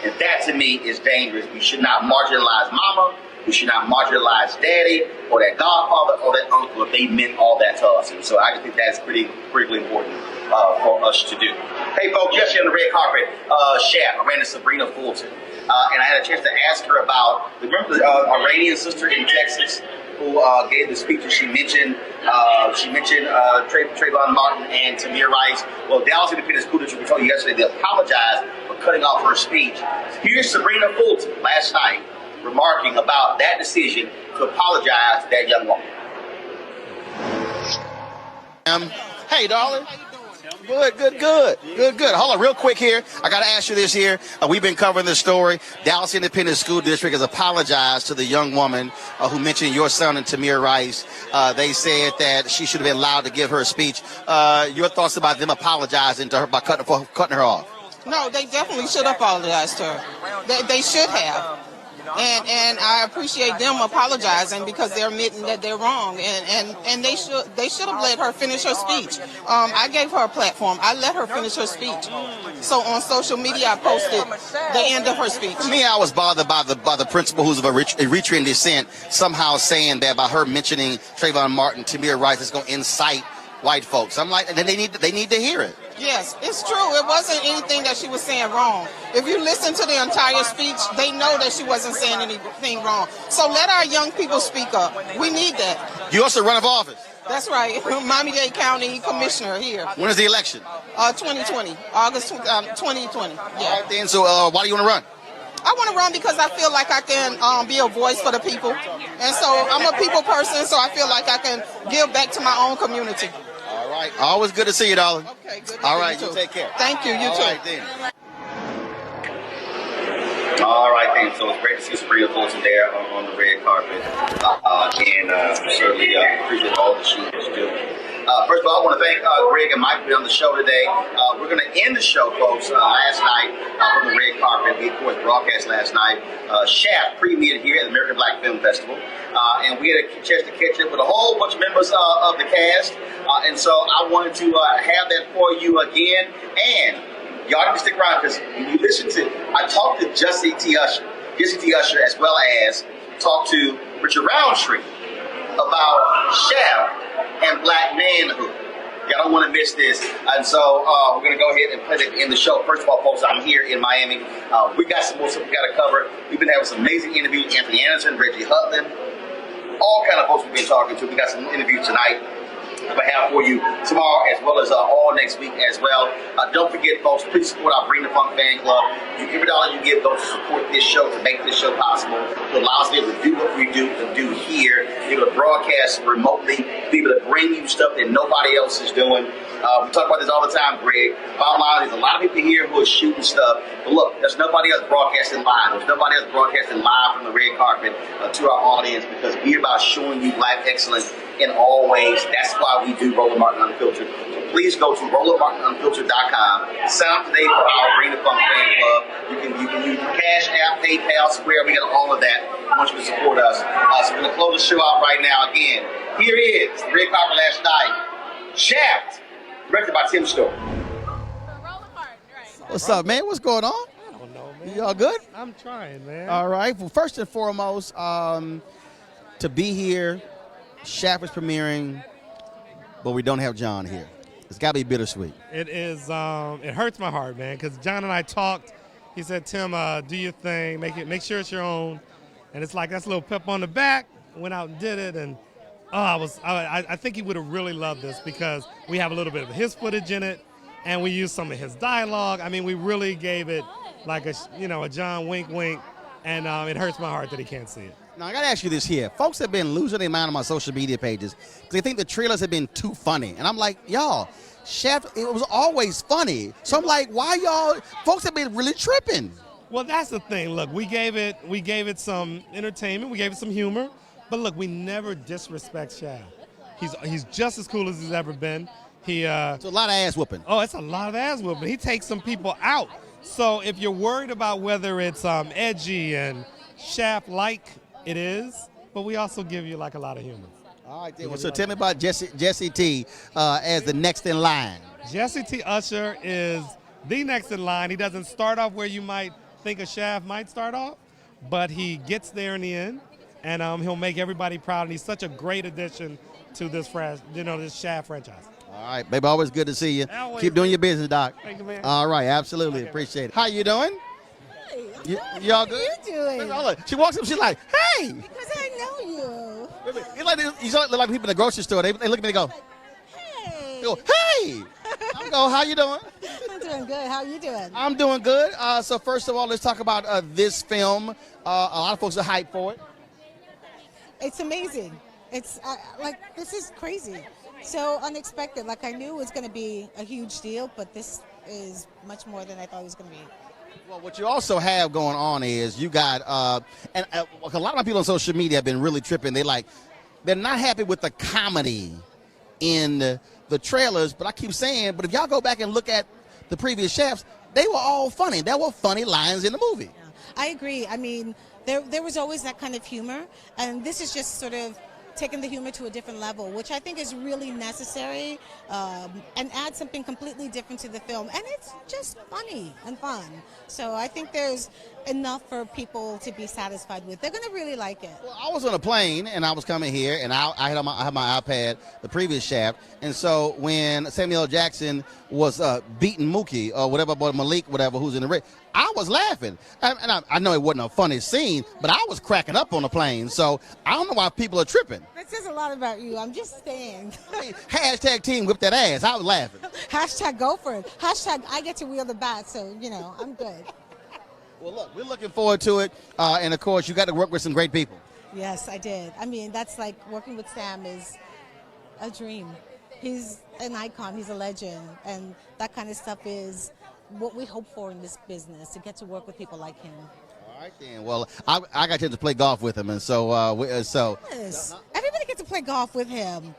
And that to me is dangerous. We should not marginalize mama. We should not marginalize daddy or that godfather or that uncle if they meant all that to us. And so I just think that's pretty critically important for us to do. Hey folks, yesterday on the red carpet, Shaft, I ran into Sybrina Fulton. And I had a chance to ask her about, remember the Iranian sister in Texas who gave the speech, and she mentioned Trayvon Martin and Tamir Rice. Well, Dallas Independent School District told you yesterday they apologized for cutting off her speech. Here's Sybrina Fulton last night remarking about that decision to apologize to that young woman. Hey, darling. Good. Hold on real quick here. I got to ask you this here. We've been covering this story. Dallas Independent School District has apologized to the young woman who mentioned your son and Tamir Rice. They said that she should have been allowed to give her speech. Your thoughts about them apologizing to her by cutting her off? No, they definitely should apologize to her. They should have. And I appreciate them apologizing because they're admitting that they're wrong, and they should have let her finish her speech. I gave her a platform. I let her finish her speech. So on social media, I posted the end of her speech. For me, I was bothered by the principal, who's of Eritrean descent, somehow saying that by her mentioning Trayvon Martin, Tamir Rice is going to incite white folks. I'm like, they need to hear it. Yes, it's true. It wasn't anything that she was saying wrong. If you listen to the entire speech, they know that she wasn't saying anything wrong. So let our young people speak up. We need that. You also run for office. That's right. Miami-Dade County Commissioner here. When is the election? 2020. August 2020. Yeah. All right, then, so why do you want to run? I want to run because I feel like I can be a voice for the people. And so I'm a people person, so I feel like I can give back to my own community. All right. Always good to see you, darling. Okay, good. All right, you take care. Thank you. You too. All right, then. All right, then. So it's great to see Sybrina Fulton there on the red carpet. And certainly appreciate all that she's doing. First of all, I want to thank Greg and Mike for being on the show today. We're going to end the show, folks, last night from the red carpet. We, of course, broadcast last night. Shaft premiered here at the American Black Film Festival. And we had a chance to catch up with a whole bunch of members of the cast. And so I wanted to have that for you again. And y'all need to stick around because when you listen to, I talked to Jesse T. Usher, as well as talked to Richard Roundtree about Shaft and black manhood. Y'all don't want to miss this. And so we're going to go ahead and play it in the show. First of all, folks, I'm here in Miami. We got some more stuff we got to cover. We've been having some amazing interviews. Anthony Anderson, Reggie Hutland, all kind of folks we've been talking to. We got some interviews tonight we have for you tomorrow, as well as all next week as well. Don't forget, folks, please support our Bring the Funk fan club. Every dollar you give goes to support this show, to make this show possible, to allow us to be able to do what we do here, be able to broadcast remotely, be able to bring you stuff that nobody else is doing. We talk about this all the time, Greg. Bottom line, there's a lot of people here who are shooting stuff. But look, there's nobody else broadcasting live. There's nobody else broadcasting live from the red carpet to our audience, because we're about showing you black excellence in all ways. That's why we do Roland Martin Unfiltered. So please go to RolandMartinUnfiltered.com. Sign up today for our Bring the Funk fan club. You can use Cash App, PayPal, Square. We got all of that once you support us. So we're going to close the show out right now. Again, here is the red carpet last night. Shaft, directed by Tim Story. What's up, man? What's going on? I don't know, man. You all good? I'm trying, man. All right. Well, first and foremost, to be here, Shaft is premiering, but we don't have John here. It's got to be bittersweet. It is. It hurts my heart, man, because John and I talked. He said, "Tim, do your thing. Make sure it's your own." And it's like, that's a little pep on the back. Went out and did it, and I think he would have really loved this, because we have a little bit of his footage in it, and we used some of his dialogue. I mean, we really gave it like a John wink wink, and it hurts my heart that he can't see it. Now, I got to ask you this here. Folks have been losing their mind on my social media pages because they think the trailers have been too funny. And I'm like, y'all, Shaft, it was always funny. So I'm like, why y'all, folks have been really tripping. Well, that's the thing. Look, we gave it some entertainment. We gave it some humor. But look, we never disrespect Shaft. He's just as cool as he's ever been. It's a lot of ass whooping. Oh, it's a lot of ass whooping. He takes some people out. So if you're worried about whether it's edgy and Shaft-like, it is, but we also give you like a lot of humor. All right, then. So tell me about Jesse T as the next in line. Jesse T. Usher is the next in line. He doesn't start off where you might think a Shaft might start off, but he gets there in the end, and he'll make everybody proud. And he's such a great addition to this Shaft franchise. All right, baby, always good to see you. Always. Keep doing your business, Doc. Thank you, man. All right, absolutely. Okay. Appreciate it. How you doing? Y'all good? How you doing? She walks up, she's like, hey. Because I know you. It's like you look like people in the grocery store. They look at me and go, Hey. they go, hey. I'm go, how you doing? I'm doing good. How are you doing? I'm doing good. So first of all, let's talk about this film. A lot of folks are hyped for it. It's amazing. It's like, this is crazy. So unexpected. Like, I knew it was going to be a huge deal, but this is much more than I thought it was going to be. Well, what you also have going on is you got, and a lot of my people on social media have been really tripping. They're not happy with the comedy in the trailers, but I keep saying, but if y'all go back and look at the previous chefs, they were all funny. There were funny lines in the movie. Yeah, I agree. I mean, there was always that kind of humor, and this is just sort of taking the humor to a different level, which I think is really necessary, and add something completely different to the film. And it's just funny and fun. So I think there's enough for people to be satisfied with. They're going to really like it. Well, I was on a plane, and I was coming here, and I had my iPad, the previous shaft, and so when Samuel L. Jackson was beating Mookie, or whatever, boy Malik, whatever, who's in the ring, I was laughing. And I know it wasn't a funny scene, but I was cracking up on the plane, so I don't know why people are tripping. That says a lot about you. I'm just saying. Hashtag team whip that ass. I was laughing. Hashtag go for it. Hashtag I get to wheel the bat, so, I'm good. Well, look, we're looking forward to it, and of course, you got to work with some great people. Yes, I did. I mean, that's like working with Sam is a dream. He's an icon. He's a legend, and that kind of stuff is what we hope for in this business, to get to work with people like him. All right, then. Well, I got a chance to play golf with him, and so Yes. Everybody gets to play golf with him.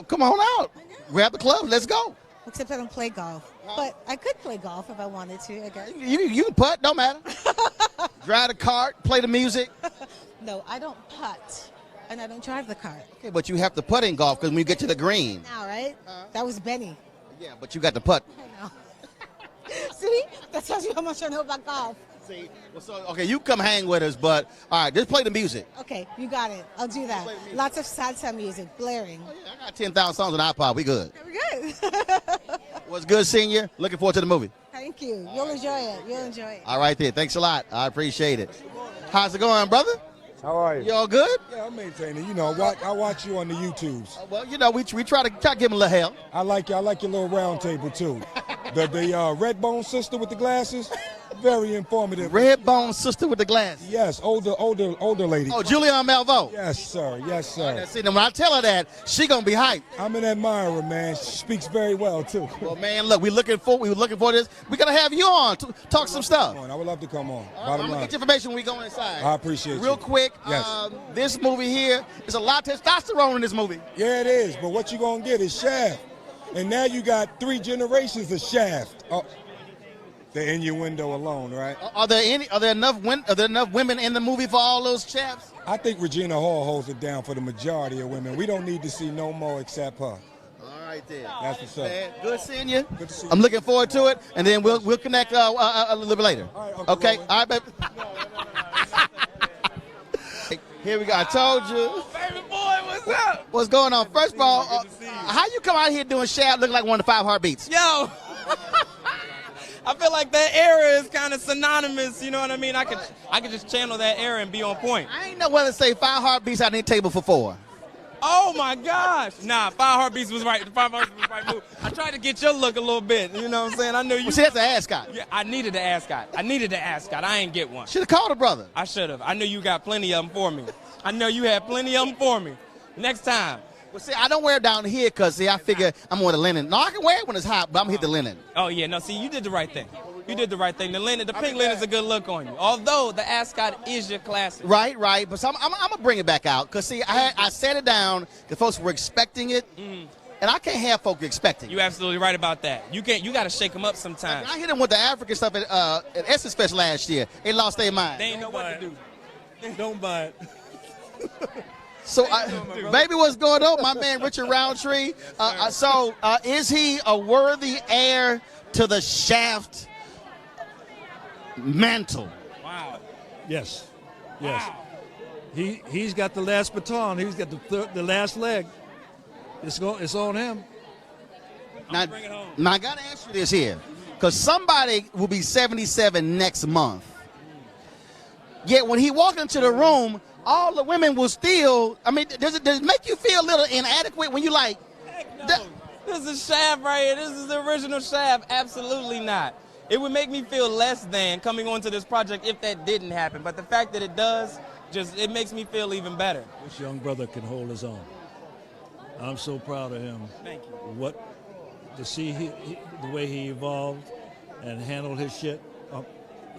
Come on out. Grab the club. Let's go. Except I don't play golf. But I could play golf if I wanted to, I guess. You can putt. Don't matter. Drive the cart. Play the music. No, I don't putt, and I don't drive the cart. Okay, but you have to putt in golf because when you get to the green. Now, right? That was Benny. Yeah, but you got to putt. I know. See? That tells you how much I know about golf. See? Well, so, okay, you come hang with us, but, all right, just play the music. Okay, you got it. I'll do that. Lots of salsa music, blaring. Oh, yeah, I got 10,000 songs on iPod. We good. We're good. What's good, senior? Looking forward to the movie. Thank you. You'll enjoy it. You'll enjoy it. All right, then. Thanks a lot. I appreciate it. How's it going, brother? How are you? You all good? Yeah, I'm maintaining. I watch you on the YouTubes. Well, we try to give him a little help. I like your little round table too. The red bone sister with the glasses, very informative. Red bone sister with the glasses. Yes, older lady. Oh, Julianne Malveaux. Yes, sir. Yes, sir. See, when I tell her that, she gonna be hyped. I'm an admirer, man. She speaks very well too. Well, man, look, we were looking for this. We gotta have you on to talk some stuff. I would love to come on. I'm gonna get your information when we go inside. I appreciate Real you. quick, Yes. this movie here is a lot of testosterone in this movie. Yeah, it is. But what you gonna get is Shaft, and now you got 3 generations of Shaft. Oh, the innuendo alone, right? Are there enough women in the movie for all those chaps? I think Regina Hall holds it down for the majority of women. We don't need to see no more except her. All right, then. That's what's up. Man, good seeing you. Good to see you. I'm looking forward to it, and then we'll connect a little bit later. All right, Okay? Roland. All right, baby. Here we go. I told you. Baby boy, what's up? What's going on? First of all, how you come out here doing Shaft looking like one of the 5 heartbeats? Yo. I feel like that era is kind of synonymous, you know what I mean? I could just channel that era and be on point. I ain't know whether to say 5 heartbeats out in the table for 4. Oh my gosh. Nah, 5 Heartbeats was right. The 5 Heartbeats was right move. I tried to get your look a little bit, you know what I'm saying? I knew you. Well, see, that's an ascot. Yeah, I needed the ascot. I ain't get one. Should have called a brother. I should have. I knew you got plenty of them for me. I know you had plenty of them for me. Next time. Well, see, I don't wear it down here because, see, I figure I'm on the linen. No, I can wear it when it's hot, but I'm going to hit the linen. Oh, yeah. No, see, you did the right thing. You did the right thing. The pink linen's a good look on you. Although the ascot is your classic. Right. But so I'm going to bring it back out because, see, I set it down because folks were expecting it, and I can't have folks expecting it. You're absolutely right about that. You got to shake them up sometimes. I hit them with the African stuff at Essence Fest last year. They lost their mind. They ain't know what to do. Don't buy it. So, baby, what's going on, my man Richard Roundtree? Is he a worthy heir to the Shaft mantle? Wow. Yes. Wow. He's got the last baton. He's got the last leg. It's on him. Now, I got to ask you this here, because somebody will be 77 next month. Yet when he walked into the room, all the women will still, I mean, does it make you feel a little inadequate when you like, Heck no. This is Shaft right here. This is the original Shaft. Absolutely not. It would make me feel less than coming onto this project if that didn't happen. But the fact that it does, it makes me feel even better. This young brother can hold his own. I'm so proud of him. Thank you. To see the way he evolved and handled his shit.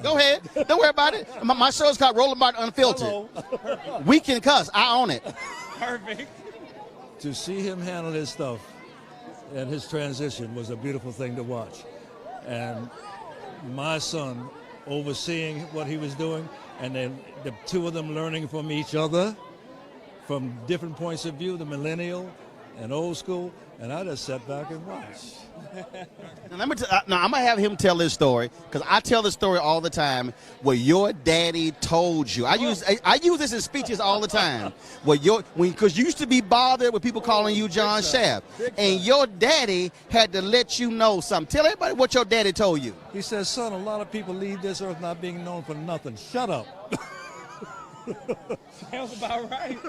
Go ahead. Don't worry about it. My show's called Roland Unfiltered. We can cuss. I own it. Perfect. To see him handle his stuff and his transition was a beautiful thing to watch. And my son overseeing what he was doing, and then the two of them learning from each other from different points of view, the millennial and old school, and I just sat back and watched. Now, I'm going to have him tell this story, because I tell this story all the time, where your daddy told you. I use this in speeches all the time. Because you used to be bothered with people calling you John Shaft, and your daddy had to let you know something. Tell everybody what your daddy told you. He says, son, a lot of people leave this earth not being known for nothing. Shut up. Sounds about right.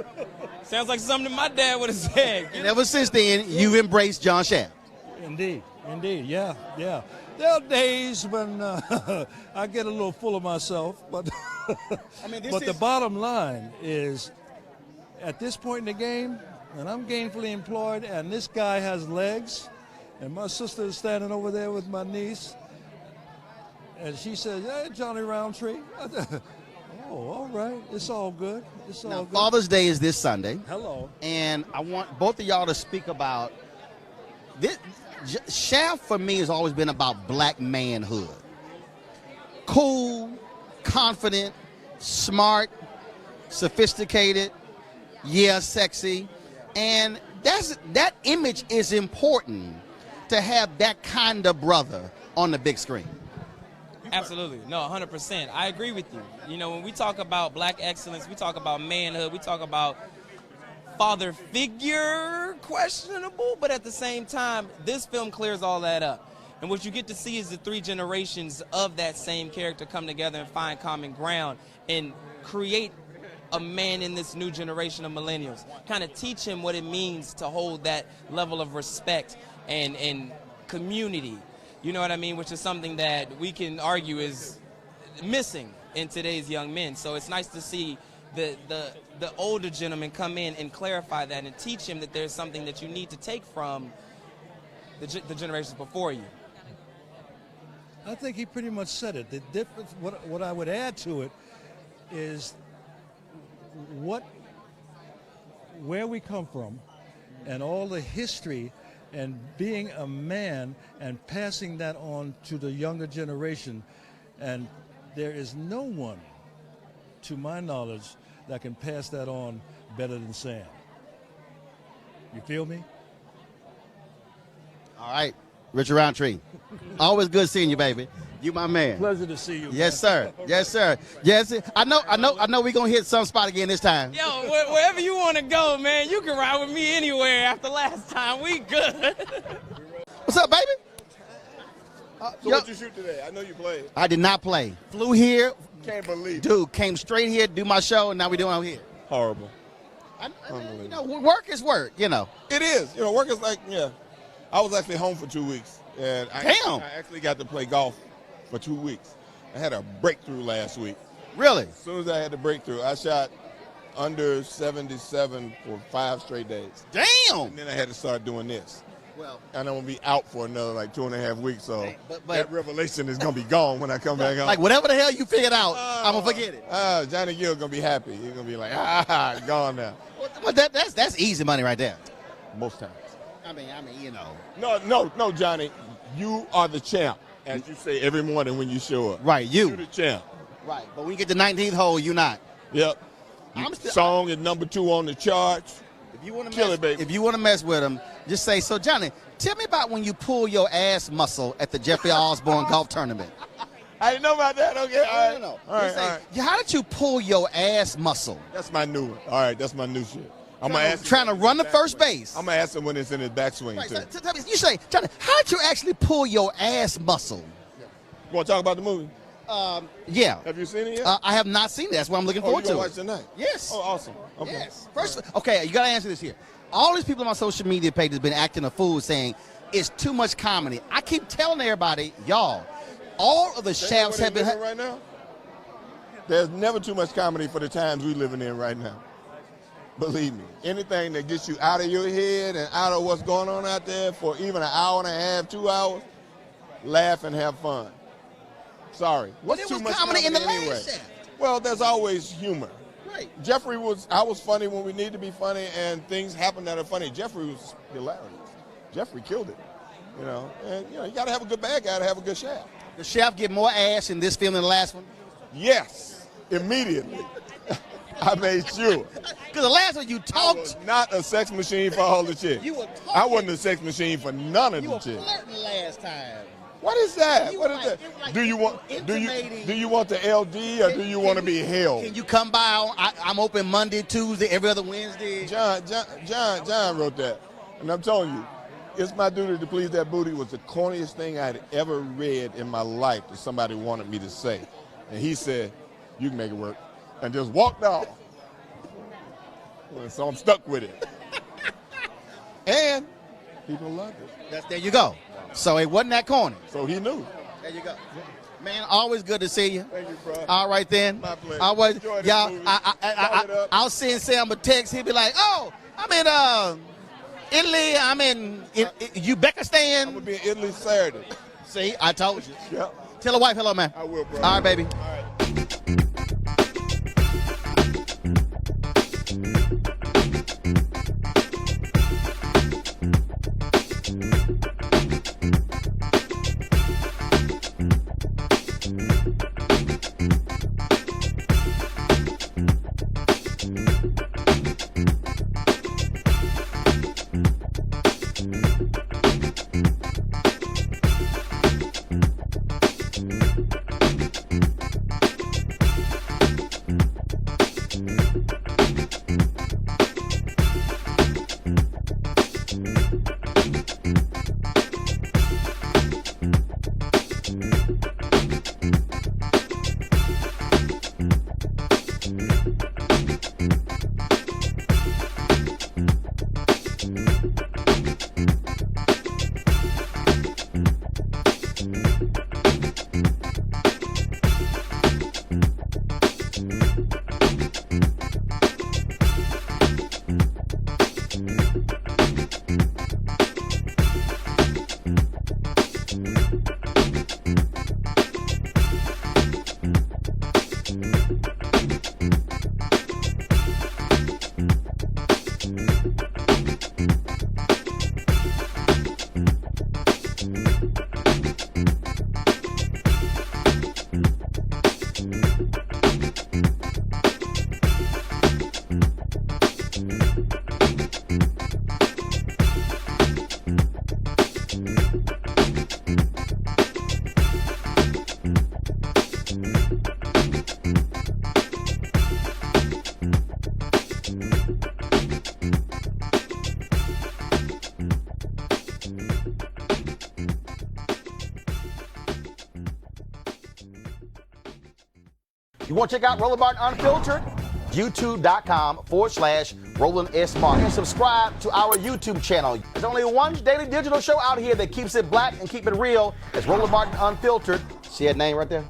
Sounds like something my dad would have said. And ever since then, you've embraced John Shaft. Indeed, yeah. There are days when I get a little full of myself, but the bottom line is, at this point in the game, and I'm gainfully employed, and this guy has legs, and my sister is standing over there with my niece, and she says, "Hey, Johnny Roundtree." Oh, all right. It's all good. Good. Father's Day is this Sunday. Hello. And I want both of y'all to speak about this. Shaft for me has always been about black manhood. Cool, confident, smart, sophisticated, sexy. And that image is important to have that kind of brother on the big screen. Absolutely. No, 100%. I agree with you. You know, when we talk about black excellence, we talk about manhood, we talk about father figure, questionable, but at the same time, this film clears all that up. And what you get to see is the three generations of that same character come together and find common ground and create a man in this new generation of millennials. Kind of teach him what it means to hold that level of respect and community. You know what I mean? Which is something that we can argue is missing in today's young men. So it's nice to see the older gentlemen come in and clarify that and teach him that there's something that you need to take from the generations before you. I think he pretty much said it. The difference, what I would add to it is where we come from and all the history and being a man and passing that on to the younger generation. And there is no one, to my knowledge, that can pass that on better than Sam. You feel me? All right, Richard Roundtree. Always good seeing you, baby. You my man. Pleasure to see you. Yes, sir. Yes, sir. Yes, I know we're going to hit some spot again this time. Yo, wherever you want to go, man, you can ride with me anywhere after last time. We good. What's up, baby? So what you shoot today? I know you played. I did not play. Flew here. Can't believe it. Dude, came straight here to do my show, and now we're doing it out here. Horrible. You know, work is work, you know. It is. You know, work is like, I was actually home for 2 weeks. And I actually got to play golf for 2 weeks. I had a breakthrough last week. Really? As soon as I had the breakthrough, I shot under 77 for 5 straight days. Damn! And then I had to start doing this. Well, and I'm going to be out for another 2.5 weeks, so that revelation is going to be gone when I come back home. Like whatever the hell you figured out, I'm going to forget it. Johnny Gill's going to be happy. He's going to be like, gone now. Well, that's easy money right there. Most times. I mean, you know. No, Johnny. You are the champ, as you say every morning when you show up. Right, You're the champ. Right, but when you get the 19th hole, you're not. Yep. Song is number 2 on the charts. If you want to kill it, baby. If you want to mess with him, just say, so Johnny, tell me about when you pull your ass muscle at the Jeffrey Osborne golf tournament. I didn't know about that. Okay, all right. No. All right. How did you pull your ass muscle? That's my new one. All right, that's my new shit. I'm gonna ask trying to run the first base. I'm gonna ask him when it's in his backswing too. You say, Johnny, how did you actually pull your ass muscle? You want to talk about the movie? Yeah. Have you seen it yet? I have not seen it. That's what I'm looking Oh, forward you to. gonna watch tonight? Yes. Oh, awesome. Okay. Yes. First, okay, you got to answer this here. All these people on my social media page have been acting a fool saying it's too much comedy. I keep telling everybody, y'all, all of the shafts have been... right now? There's never too much comedy for the times we're living in right now. Believe me. Anything that gets you out of your head and out of what's going on out there for even an hour and a half, 2 hours, laugh and have fun. Sorry. What's too much comedy in the anyway? last shaft. Well, there's always humor. Right. I was funny when we need to be funny, and things happen that are funny. Jeffrey was hilarious. Jeffrey killed it, and you got to have a good bad guy to have a good shaft. The shaft get more ass in this film than the last one? Yes, immediately. I made sure. Because the last one you talked. I was not a sex machine for all the chicks. You were talking. I wasn't a sex machine for none of the chicks. You were flirting last time. What is that? You What were is like- that? it was like Do you want intimating. do you want the LD or do you want to be held? Can you come by? I'm open Monday, Tuesday, every other Wednesday. John wrote that, and I'm telling you, it's my duty to please that booty was the corniest thing I'd ever read in my life that somebody wanted me to say, and he said, "You can make it work," and just walked off. So I'm stuck with it, and people loved it. There you go. So it wasn't that corny. So he knew. There you go. Man, always good to see you. Thank you, bro. All right then. My pleasure. Always, Enjoy this y'all. movie. I'll send Sam a text. He'll be like, "Oh, I'm in Italy. I'm in Uzbekistan. I'm gonna be in Italy Saturday." See, I told you. Yep. Tell the wife hello, man. I will, bro. All right, baby. All right. You want to check out Roland Martin Unfiltered? YouTube.com/Roland S. Martin. And subscribe to our YouTube channel. There's only one daily digital show out here that keeps it black and keep it real. It's Roland Martin Unfiltered. See that name right there?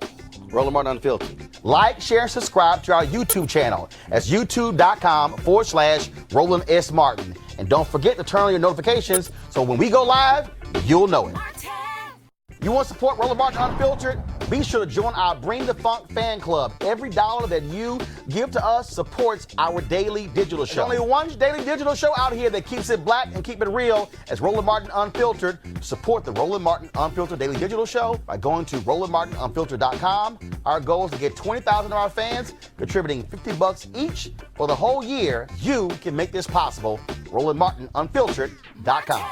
Roland Martin Unfiltered. Like, share, and subscribe to our YouTube channel. That's YouTube.com/Roland S. Martin. And don't forget to turn on your notifications so when we go live, you'll know it. You want to support Roland Martin Unfiltered? Be sure to join our Bring the Funk fan club. Every dollar that you give to us supports our daily digital show. There's only one daily digital show out here that keeps it black and keep it real. It's Roland Martin Unfiltered. Support the Roland Martin Unfiltered daily digital show by going to RolandMartinUnfiltered.com. Our goal is to get 20,000 of our fans contributing $50 each for the whole year. You can make this possible. RolandMartinUnfiltered.com.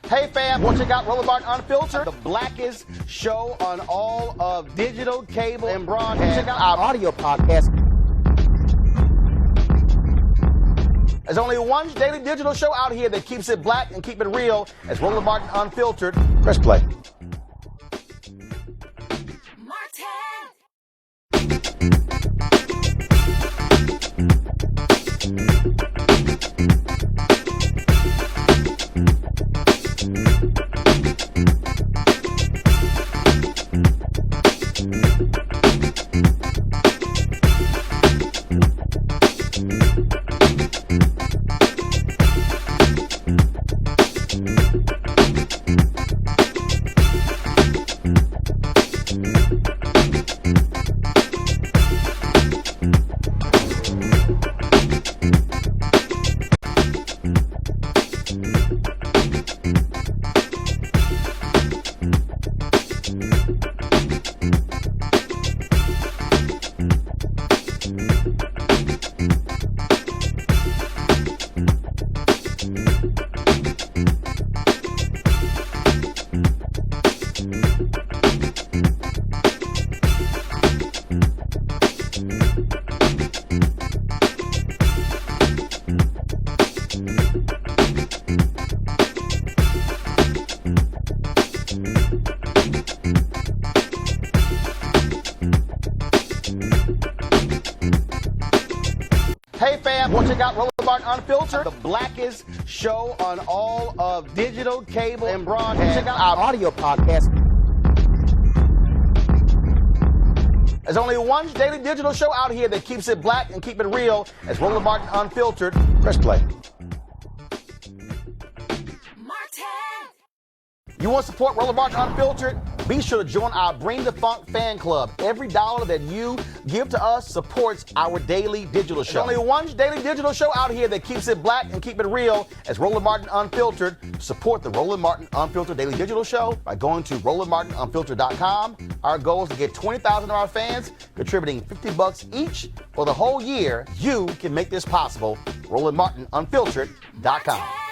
Hey fam, want to check out Roland Martin Unfiltered? The blackest show on all of digital, cable, and broadcast. Check out our audio podcast. There's only one daily digital show out here that keeps it black and keep it real. It's Roland Martin Unfiltered. Press play. Martin. check out Roland Martin Unfiltered, the blackest show on all of digital, cable, and broadcast. Check out our audio podcast. There's only one daily digital show out here that keeps it black and keep it real. It's Roland Martin Unfiltered. Press play. You want to support Roland Martin Unfiltered? Be sure to join our Bring the Funk fan club. Every dollar that you give to us supports our daily digital show. There's only one daily digital show out here that keeps it black and keep it real. It's Roland Martin Unfiltered. Support the Roland Martin Unfiltered daily digital show by going to RolandMartinUnfiltered.com. Our goal is to get 20,000 of our fans contributing $50 each for the whole year. You can make this possible. RolandMartinUnfiltered.com.